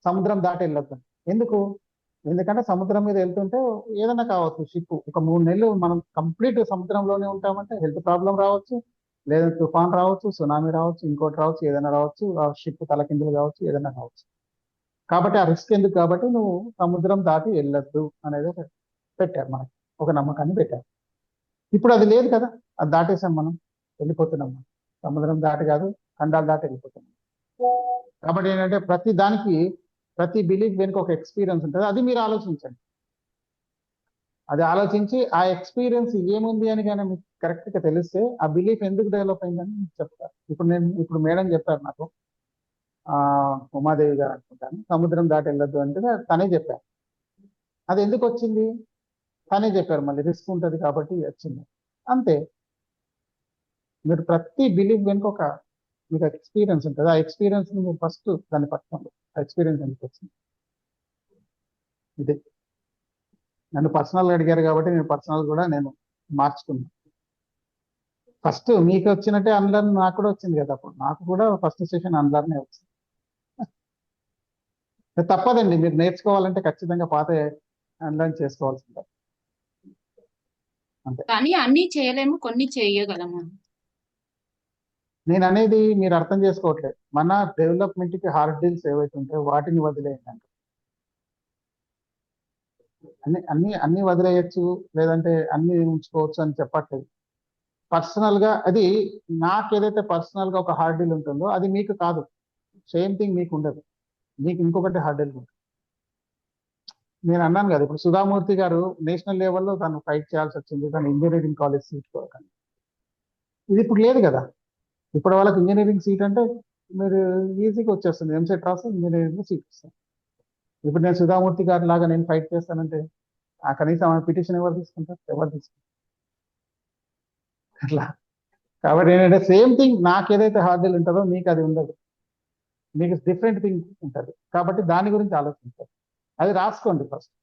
Speaker 2: సముద్రం దాటి వెళ్ళొద్దు. ఎందుకంటే సముద్రం మీద వెళ్తుంటే ఏదైనా కావచ్చు, షిప్ ఒక 3 నెలలు మనం కంప్లీట్ సముద్రంలోనే ఉంటామంటే హెల్త్ ప్రాబ్లం రావచ్చు, లేదా తుఫాన్ రావచ్చు, సునామీ రావచ్చు, ఇంకోటి రావచ్చు, ఏదైనా రావచ్చు, ఆ షిప్ తలకిందులు కావచ్చు, ఏదైనా కావచ్చు. కాబట్టి ఆ రిస్క్ ఎందుకు, కాబట్టి నువ్వు సముద్రం దాటి వెళ్ళొద్దు అనేది పెట్టారు, మనకి ఒక నమ్మకాన్ని పెట్టారు. ఇప్పుడు అది లేదు కదా, అది దాటేసాం, మనం వెళ్ళిపోతున్నాం. సముద్రం దాటి కాదు, ఖండాలు దాటి వెళ్ళిపోతున్నాం. కాబట్టి ఏంటంటే ప్రతి బిలీఫ్ వెనుక ఒక ఎక్స్పీరియన్స్ ఉంటుంది. అది మీరు ఆలోచించండి. అది ఆలోచించి ఆ ఎక్స్పీరియన్స్ ఏముంది అని కానీ మీకు కరెక్ట్ గా తెలిస్తే ఆ బిలీఫ్ ఎందుకు డెవలప్ అయిందని మీకు చెప్తారు. ఇప్పుడు మేడం చెప్పారు నాకు, ఉమాదేవి గారు అనుకుంటాను, సముద్రం దాటి వెళ్ళొద్దు అంటే తనే చెప్పారు. అది ఎందుకు వచ్చింది తనే చెప్పారు, మళ్ళీ రిస్క్ ఉంటుంది కాబట్టి వచ్చింది, అంతే. మీరు ప్రతి బిలీఫ్ వెనుక మీకు ఎక్స్పీరియన్స్ ఉంటుంది. ఆ ఎక్స్పీరియన్స్ ని మీరు ఫస్ట్ దాన్ని పట్టుకోండి. ఆ ఎక్స్పీరియన్స్ ఎందుకు వచ్చింది, ఇది. నన్ను పర్సనల్ అడిగారు కాబట్టి నేను పర్సనల్ కూడా నేను మార్చుకున్నాను. ఫస్ట్ మీకు వచ్చినట్టే అన్లర్న్ నాకు కూడా వచ్చింది కదా, అప్పుడు నాకు కూడా ఫస్ట్ సెషన్ అన్లర్నే వచ్చింది. తప్పదండి, మీరు నేర్చుకోవాలంటే ఖచ్చితంగా పాత అన్లర్న్ చేసుకోవాల్సిందే, అంతే.
Speaker 6: కానీ అన్ని చేయలేము, కొన్ని చేయగలము.
Speaker 2: నేను అనేది మీరు అర్థం చేసుకోవట్లేదు. మన డెవలప్మెంట్ కి హార్డ్ డీల్స్ ఏవైతే ఉంటాయో వాటిని వదిలేయండి. అన్ని వదిలేయచ్చు, లేదంటే అన్ని ఉంచుకోవచ్చు అని చెప్పట్లేదు. పర్సనల్ గా అది నాకు ఏదైతే పర్సనల్ గా ఒక హార్డ్ డీల్ ఉంటుందో అది మీకు కాదు, సేమ్ థింగ్ మీకు ఉండదు, మీకు ఇంకొకటి హార్డ్ డీల్ ఉంటుంది. నేను అన్నాను కదా, ఇప్పుడు సుధామూర్తి గారు నేషనల్ లెవెల్లో తను ఫైట్ చేయాల్సి వచ్చింది తను ఇంజనీరింగ్ కాలేజ్ సీట్ కోరకండి. ఇది ఇప్పుడు లేదు కదా. ఇప్పుడు వాళ్ళకి ఇంజనీరింగ్ సీట్ అంటే మీరు ఈజీగా వచ్చేస్తుంది, ఎంసెట్ రాసి ఇంజనీరింగ్ సీట్ వస్తుంది. ఇప్పుడు నేను సుధామూర్తి గారి లాగా నేను ఫైట్ చేస్తానంటే ఆ కనీసం ఆమె పిటిషన్ ఎవరు తీసుకుంటారు, ఎవరు తీసుకుంటారు అట్లా. కాబట్టి ఏంటంటే సేమ్ థింగ్ నాకు ఏదైతే హార్డ్ డీల్ ఉంటుందో మీకు అది ఉండదు, మీకు డిఫరెంట్ థింగ్ ఉంటుంది. కాబట్టి దాని గురించి ఆలోచించాలి, అది రాసుకోండి ఫస్ట్.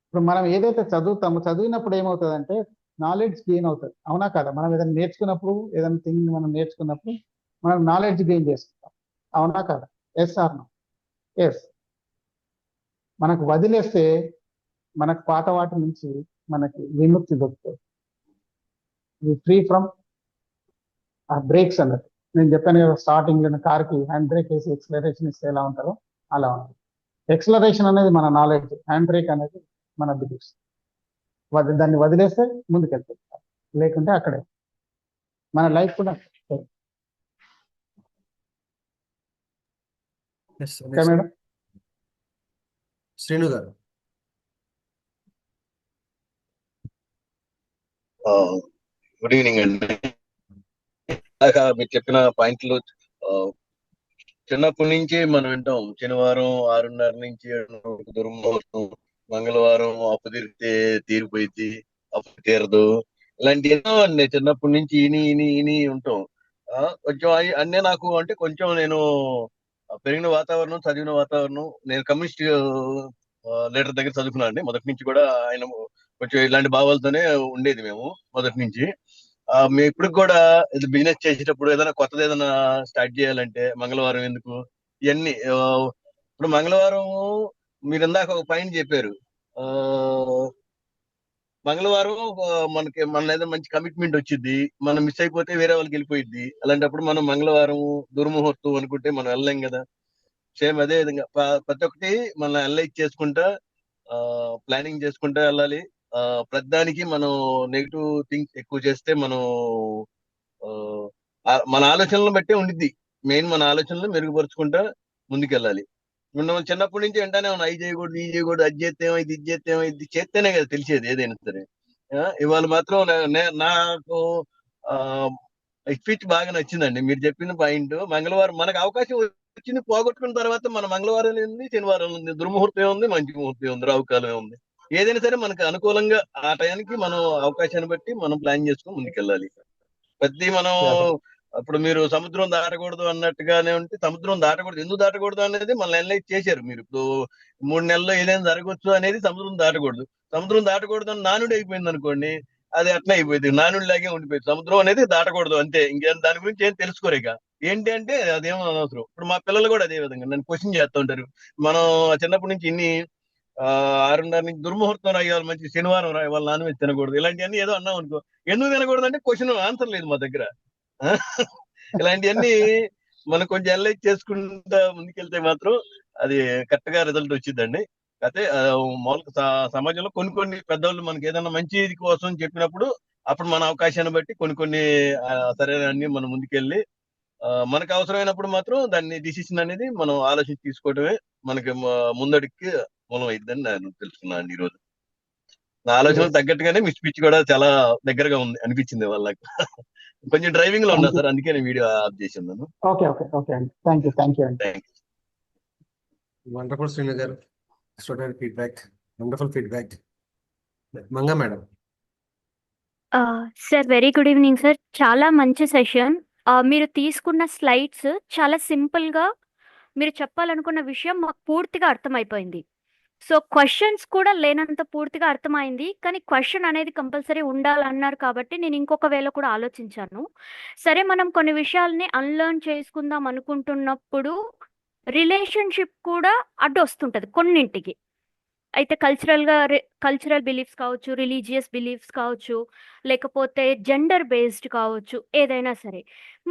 Speaker 2: ఇప్పుడు మనం ఏదైతే చదువుతామో చదివినప్పుడు ఏమవుతుందంటే నాలెడ్జ్ గెయిన్ అవుతుంది, అవునా కదా. మనం ఏదైనా నేర్చుకున్నప్పుడు, ఏదైనా థింగ్ మనం నేర్చుకున్నప్పుడు మనం నాలెడ్జ్ గెయిన్ చేసుకుంటాం, అవునా కదా. Yes or no? ఎస్. మనకు వదిలేస్తే మనకు పాత వాటి నుంచి మనకి విముక్తి దొరుకుతుంది, ఫ్రీ ఫ్రమ్ ఆ బ్రేక్స్ అన్నట్టు. నేను చెప్పాను కదా, స్టార్టింగ్ లో కార్కి హ్యాండ్ బ్రేక్ వేసి ఎక్సలరేషన్ ఇస్తే ఎలా ఉంటారో అలా ఉంటుంది. ఎక్సలరేషన్ అనేది మన నాలెడ్జ్, హ్యాండ్ బ్రేక్ అనేది మన బిలీఫ్స్. దాన్ని వదిలేస్తే ముందుకెళ్తుంది, లేకుంటే అక్కడే మన లైఫ్ కూడా. Okay madam.
Speaker 10: శ్రీను గారు.
Speaker 11: గుడ్ ఈవినింగ్ అండి. మీరు చెప్పిన పాయింట్లు
Speaker 12: చిన్నప్పటి నుంచి మనం వింటాం, శనివారం 6:30 నుంచి 7 వరకు దుర్ముహూర్తం, మంగళవారం అప్పు తీరితే తీరిపోయింది, అప్పు తీరదు, ఇలాంటి ఎన్నో అండి చిన్నప్పటి నుంచి ఇని ఉంటాం. కొంచెం అన్నీ నాకు అంటే కొంచెం నేను పెరిగిన వాతావరణం, చదివిన వాతావరణం, నేను కమ్యూనిస్ట్ లీడర్ దగ్గర చదువుకున్నాను అండి. మొదటి నుంచి కూడా ఆయన కొంచెం ఇలాంటి భావాలతోనే ఉండేది మేము మొదటి నుంచి. మేము ఇప్పుడు కూడా ఇది బిజినెస్ చేసేటప్పుడు ఏదైనా కొత్తది ఏదైనా స్టార్ట్ చేయాలంటే మంగళవారం ఎందుకు ఇవన్నీ ఇప్పుడు మంగళవారం మీరు ఇందాక ఒక పాయింట్ చెప్పారు. ఆ మంగళవారం మనకి మన ఏదైనా మంచి కమిట్మెంట్ వచ్చింది, మనం మిస్ అయిపోతే వేరే వాళ్ళకి వెళ్ళిపోయింది. అలాంటప్పుడు మనం మంగళవారం దుర్ముహూర్తం అనుకుంటే మనం వెళ్ళలేం కదా. సేమ్ అదే విధంగా ప్రతి ఒక్కటి మనం అనలైజ్ చేసుకుంటా ప్లానింగ్ చేసుకుంటా వెళ్ళాలి. ప్రతిదానికి మనం నెగిటివ్ థింగ్స్ ఎక్కువ చేస్తే మనం మన ఆలోచనలను బట్టే ఉండిద్ది. మెయిన్ మన ఆలోచనలు మెరుగుపరుచుకుంటా ముందుకెళ్ళాలి. మనం చిన్నప్పటి నుంచి వెంటనే అవి చేయకూడదు, ఇది చేయకూడదు, అది చేస్తే ఏమైంది, ఇది చేస్తే ఏమైంది, చేస్తేనే కదా తెలిసేది ఏదైనా సరే. ఇవాళ మాత్రం నాకు స్పీచ్ బాగా నచ్చిందండి. మీరు చెప్పిన పాయింట్, మంగళవారం మనకు అవకాశం వచ్చింది, పోగొట్టుకున్న తర్వాత మన మంగళవారం ఉంది, శనివారం ఉంది, దుర్ముహూర్తం ఉంది, మంచి ముహూర్తం ఉంది, రావుకాలం ఉంది. ఏదైనా సరే మనకు అనుకూలంగా ఆ టయానికి మనం అవకాశాన్ని బట్టి మనం ప్లాన్ చేసుకుని ముందుకెళ్ళాలి. ప్రతి మనం ఇప్పుడు మీరు సముద్రం దాటకూడదు అన్నట్టుగానే ఉంటే సముద్రం దాటకూడదు, ఎందుకు దాటకూడదు అనేది మనం అనలైజ్ చేశారు. మీరు ఇప్పుడు 3 నెలల్లో ఏదైనా జరగవచ్చు అనేది సముద్రం దాటకూడదు. సముద్రం దాటకూడదు అని నానుడు అయిపోయింది అనుకోండి, అది అట్లా అయిపోయింది, నానుడిలాగే ఉండిపోయింది. సముద్రం అనేది దాటకూడదు అంతే, ఇంకేం దాని గురించి ఏం తెలుసుకోరు. ఇక ఏంటి అంటే అదేమో అనవసరం. ఇప్పుడు మా పిల్లలు కూడా అదే విధంగా నన్ను క్వశ్చన్ చేస్తూ ఉంటారు. మనం చిన్నప్పటి నుంచి 6:30 నుంచి దుర్ముహూర్తం రాయాలి, మంచి శనివారం రాయి, వాళ్ళ నాన్ వెజ్ తినకూడదు, ఇలాంటివన్నీ ఏదో అన్నాం అనుకో, ఎందుకు తినకూడదు అంటే క్వశ్చన్ ఆన్సర్ లేదు మా దగ్గర. ఇలాంటివన్నీ మనం కొంచెం అనలైజ్ చేసుకుంటా ముందుకెళ్తే మాత్రం అది కరెక్ట్ గా రిజల్ట్ వచ్చిందండి. అయితే మామూలుగా సమాజంలో కొన్ని పెద్దవాళ్ళు మనకి ఏదైనా మంచి కోసం చెప్పినప్పుడు అప్పుడు మన అవకాశాన్ని బట్టి కొన్ని సరైన అన్ని మనం ముందుకెళ్ళి మనకు అవసరమైనప్పుడు మాత్రం దాన్ని డిసిషన్ అనేది మనం ఆలోచించి తీసుకోవడమే మనకి ముందడికి మూలం అయిద్దని నేను తెలుసుకున్నాను అండి ఈరోజు. నా ఆలోచనకు తగ్గట్టుగానే మీ స్పీచ్ కూడా చాలా దగ్గరగా ఉంది అనిపించింది వాళ్ళకి. కొంచెం డ్రైవింగ్ లో ఉన్నా సార్, అందుకే నేను వీడియో ఆఫ్ చేసి ఉన్నాను.
Speaker 2: ఓకే అండి, థ్యాంక్ యూ అండి.
Speaker 10: వండర్ఫుల్ శ్రీను గారు, student feedback, wonderful feedback. Manga madam.
Speaker 3: Sir very good evening sir. చాలా మంచి సెషన్. మీరు తీసుకున్న స్లైడ్స్ చాలా సింపుల్గా మీరు చెప్పాలనుకున్న విషయం మాకు పూర్తిగా అర్థమైపోయింది. సో క్వశ్చన్స్ కూడా లేనంత పూర్తిగా అర్థమైంది, కానీ క్వశ్చన్ అనేది కంపల్సరీ ఉండాలన్నారు కాబట్టి నేను ఇంకొక వేలో కూడా ఆలోచించాను. సరే, మనం కొన్ని విషయాల్ని అన్లర్న్ చేసుకుందాం అనుకుంటున్నప్పుడు రిలేషన్షిప్ కూడా అడ్డు వస్తుంటుంది కొన్నింటికి. అయితే కల్చరల్ బిలీఫ్స్ కావచ్చు, రిలీజియస్ బిలీఫ్స్ కావచ్చు, లేకపోతే జెండర్ బేస్డ్ కావచ్చు, ఏదైనా సరే.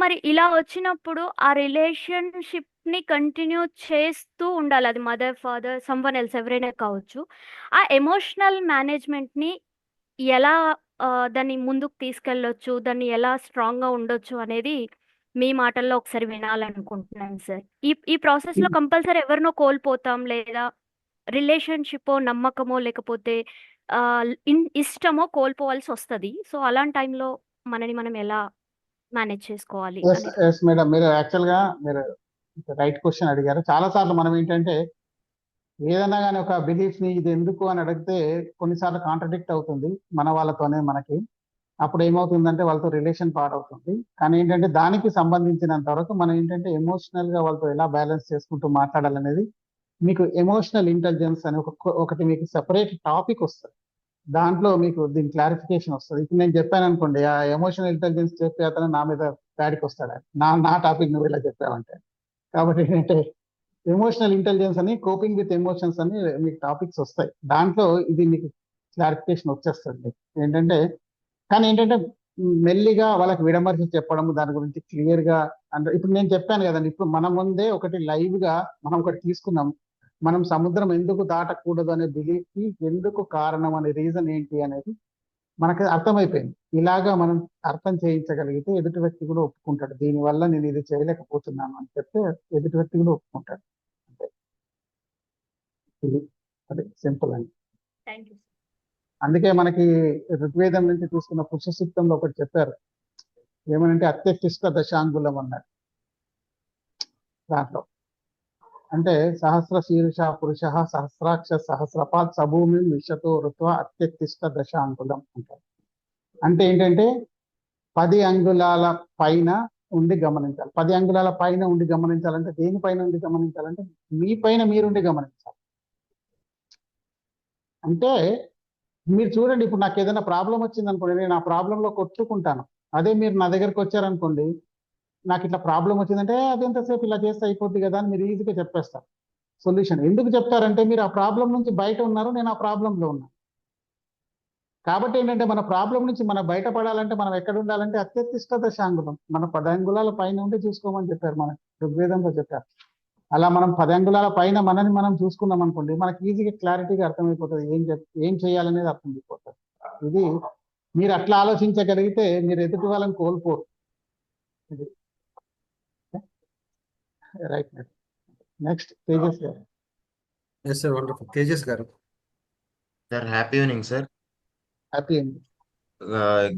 Speaker 3: మరి ఇలా వచ్చినప్పుడు ఆ రిలేషన్షిప్ని కంటిన్యూ చేస్తూ ఉండాలి. అది మదర్, ఫాదర్, సమ్వన్ ఎల్స్ ఎవరైనా కావచ్చు. ఆ ఎమోషనల్ మేనేజ్మెంట్ని ఎలా దాన్ని ముందుకు తీసుకెళ్ళొచ్చు, దాన్ని ఎలా స్ట్రాంగ్గా ఉండొచ్చు అనేది మీ మాటల్లో ఒకసారి వినాలనుకుంటున్నాను సార్. ఈ ప్రాసెస్లో కంపల్సరీ ఎవరినో కోల్పోతాం, లేదా రిలేషన్షిప్ నమ్మకమో లేకపోతే ఇష్టమో కోల్పోవాల్సి వస్తుంది. సో అలాంటి టైంలో మనని మనం ఎలా మేనేజ్ చేసుకోవాలి అనేది.
Speaker 2: ఎస్ మేడం, మీరు యాక్చువల్గా మీరు రైట్ క్వశ్చన్ అడిగారు. చాలా సార్లు మనం ఏంటంటే ఏదైనా కానీ ఒక బిలీఫ్ ని ఇది ఎందుకు అని అడిగితే కొన్నిసార్లు కాంట్రడిక్ట్ అవుతుంది మన వాళ్ళతోనే మనకి. అప్పుడు ఏమవుతుందంటే వాళ్ళతో రిలేషన్ పాడవుతుంది. కానీ ఏంటంటే దానికి సంబంధించినంత వరకు మనం ఏంటంటే ఎమోషనల్ గా వాళ్ళతో ఎలా బ్యాలెన్స్ చేసుకుంటూ మాట్లాడాలనేది మీకు ఎమోషనల్ ఇంటెలిజెన్స్ అని ఒకటి మీకు సెపరేట్ టాపిక్ వస్తుంది. దాంట్లో మీకు దీని క్లారిఫికేషన్ వస్తుంది. ఇప్పుడు నేను చెప్పాను అనుకోండి, ఆ ఎమోషనల్ ఇంటెలిజెన్స్ చెప్పే అతను నా మీద దాడికి వస్తాడు, నా టాపిక్ నువ్వు ఇలా చెప్పావంటే. కాబట్టి ఏంటంటే ఎమోషనల్ ఇంటెలిజెన్స్ అని, కోపింగ్ విత్ ఎమోషన్స్ అని మీకు టాపిక్స్ వస్తాయి. దాంట్లో ఇది మీకు క్లారిఫికేషన్ వచ్చేస్తుంది ఏంటంటే. కానీ ఏంటంటే మెల్లిగా వాళ్ళకి విడమర్చి చెప్పడం, దాని గురించి క్లియర్ గా అంటే ఇప్పుడు నేను చెప్పాను కదండి. ఇప్పుడు మన ముందే ఒకటి లైవ్ గా మనం ఒకటి తీసుకున్నాం. మనం సముద్రం ఎందుకు దాటకూడదు అనే బిలీఫ్ కి ఎందుకు కారణం అనే రీజన్ ఏంటి అనేది మనకి అర్థమైపోయింది. ఇలాగా మనం అర్థం చేయించగలిగితే ఎదుటి వ్యక్తి కూడా ఒప్పుకుంటాడు. దీనివల్ల నేను ఇది చేయలేకపోతున్నాను అని చెప్తే ఎదుటి వ్యక్తి కూడా ఒప్పుకుంటాడు. అంతే, ఇది అదే సింపుల్ అండి.
Speaker 3: Thank you.
Speaker 2: అందుకే మనకి ఋగ్వేదం నుంచి తీసుకున్న పురుష సూక్తంలో ఒకటి చెప్పారు, ఏమనంటే అత్యతిష్ట దశాంగులం అన్నారు. దాంట్లో అంటే సహస్ర శీర్ష పురుష సహస్రాక్ష సహస్రపాత్ సభూమి విశ్వతో ఋత్వ అత్యక్తిష్ట దశ అంకులం అంటారు. అంటే ఏంటంటే 10 అంగుళాల పైన ఉండి గమనించాలి. 10 అంగుళాల పైన ఉండి గమనించాలంటే దేనిపైన ఉండి గమనించాలంటే మీ పైన మీరుండి గమనించాలి. అంటే మీరు చూడండి, ఇప్పుడు నాకు ఏదైనా ప్రాబ్లం వచ్చింది అనుకోండి, నేను ఆ ప్రాబ్లంలో కొట్టుకుంటాను. అదే మీరు నా దగ్గరకు వచ్చారనుకోండి, నాకు ఇట్లా ప్రాబ్లం వచ్చిందంటే అది ఎంతసేపు ఇలా చేస్తే అయిపోద్ది కదా అని మీరు ఈజీగా చెప్పేస్తారు సొల్యూషన్. ఎందుకు చెప్తారంటే మీరు ఆ ప్రాబ్లం నుంచి బయట ఉన్నారు, నేను ఆ ప్రాబ్లంలో ఉన్నాను. కాబట్టి ఏంటంటే మన ప్రాబ్లం నుంచి మనం బయటపడాలంటే మనం ఎక్కడ ఉండాలంటే అత్యతిష్ట దశాంగులం, మన 10 అంగుళాల పైన ఉండి చూసుకోమని చెప్పారు, మన ఋగ్వేదంలో చెప్పారు. అలా మనం 10 అంగుళాల పైన మనని మనం చూసుకున్నాం అనుకోండి, మనకి ఈజీగా క్లారిటీగా అర్థమైపోతుంది ఏం చేయాలనేది అర్థమైపోతుంది. ఇది మీరు అట్లా ఆలోచించగలిగితే మీరు ఎదుటి వాళ్ళని కోల్పోరు. ఇది రైట్. నెక్స్ట్ తేజస్ గారు.
Speaker 10: Yes sir, wonderful. తేజస్ గారు.
Speaker 13: Sir happy evening sir.
Speaker 2: Happy అండి.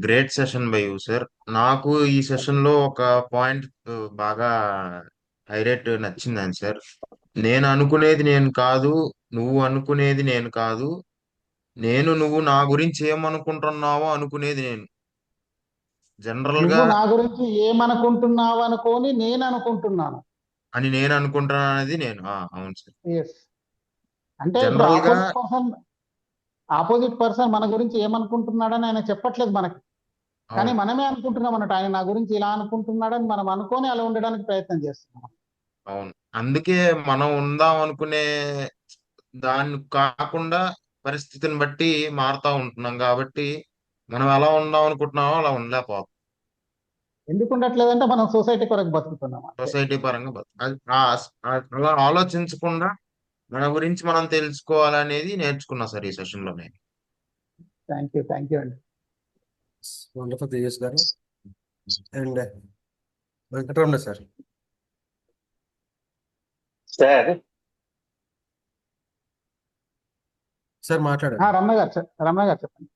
Speaker 13: Great session by you sir. నాకు ఈ సెషన్ లో ఒక పాయింట్ బాగా హైలైట్ నచ్చిందని సార్. నేను అనుకునేది నేను కాదు, నువ్వు అనుకునేది నేను కాదు, నువ్వు నా గురించి ఏమనుకుంటున్నావో అనుకునేది నేను. జనరల్ గా
Speaker 2: నువ్వు నా గురించి ఏమనుకుంటున్నావు అనుకోని నేను అనుకుంటున్నాను
Speaker 13: అని నేను అనుకుంటున్నాను అనేది నేను. అవును సార్.
Speaker 2: ఎస్. అంటే ఇప్పుడు
Speaker 13: జనరల్ గా
Speaker 2: ఆపోజిట్ పర్సన్ మన గురించి ఏమనుకుంటున్నాడని ఆయన చెప్పట్లేదు మనకి, కానీ
Speaker 13: అవును
Speaker 2: మనమే అనుకుంటున్నాం అన్నట్టు. ఆయన నా గురించి ఇలా అనుకుంటున్నాడని మనం అనుకొని అలా ఉండడానికి ప్రయత్నం చేస్తున్నాం.
Speaker 13: అవును. అందుకే మనం ఉందాం అనుకునే దాన్ని కాకుండా పరిస్థితిని బట్టి మారుతా ఉంటున్నాం కాబట్టి మనం ఎలా ఉందాం అనుకుంటున్నామో అలా ఉండలేకపోతాం.
Speaker 2: ఎందుకు ఉండట్లేదంటే మనం సొసైటీ కొరకు బతుకుతున్నాం.
Speaker 13: సొసైటీ పరంగా అలా ఆలోచించకుండా మన గురించి మనం తెలుసుకోవాలనేది నేర్చుకున్నా సార్ ఈ సెషన్ లో నేను.
Speaker 2: థ్యాంక్ యూ అండి.
Speaker 10: వండర్ఫుల్ తేజస్ గారు. And Venkataramana sir.
Speaker 14: Sir
Speaker 10: sir మాట్లాడండి.
Speaker 2: రమణ గారు చెప్పండి.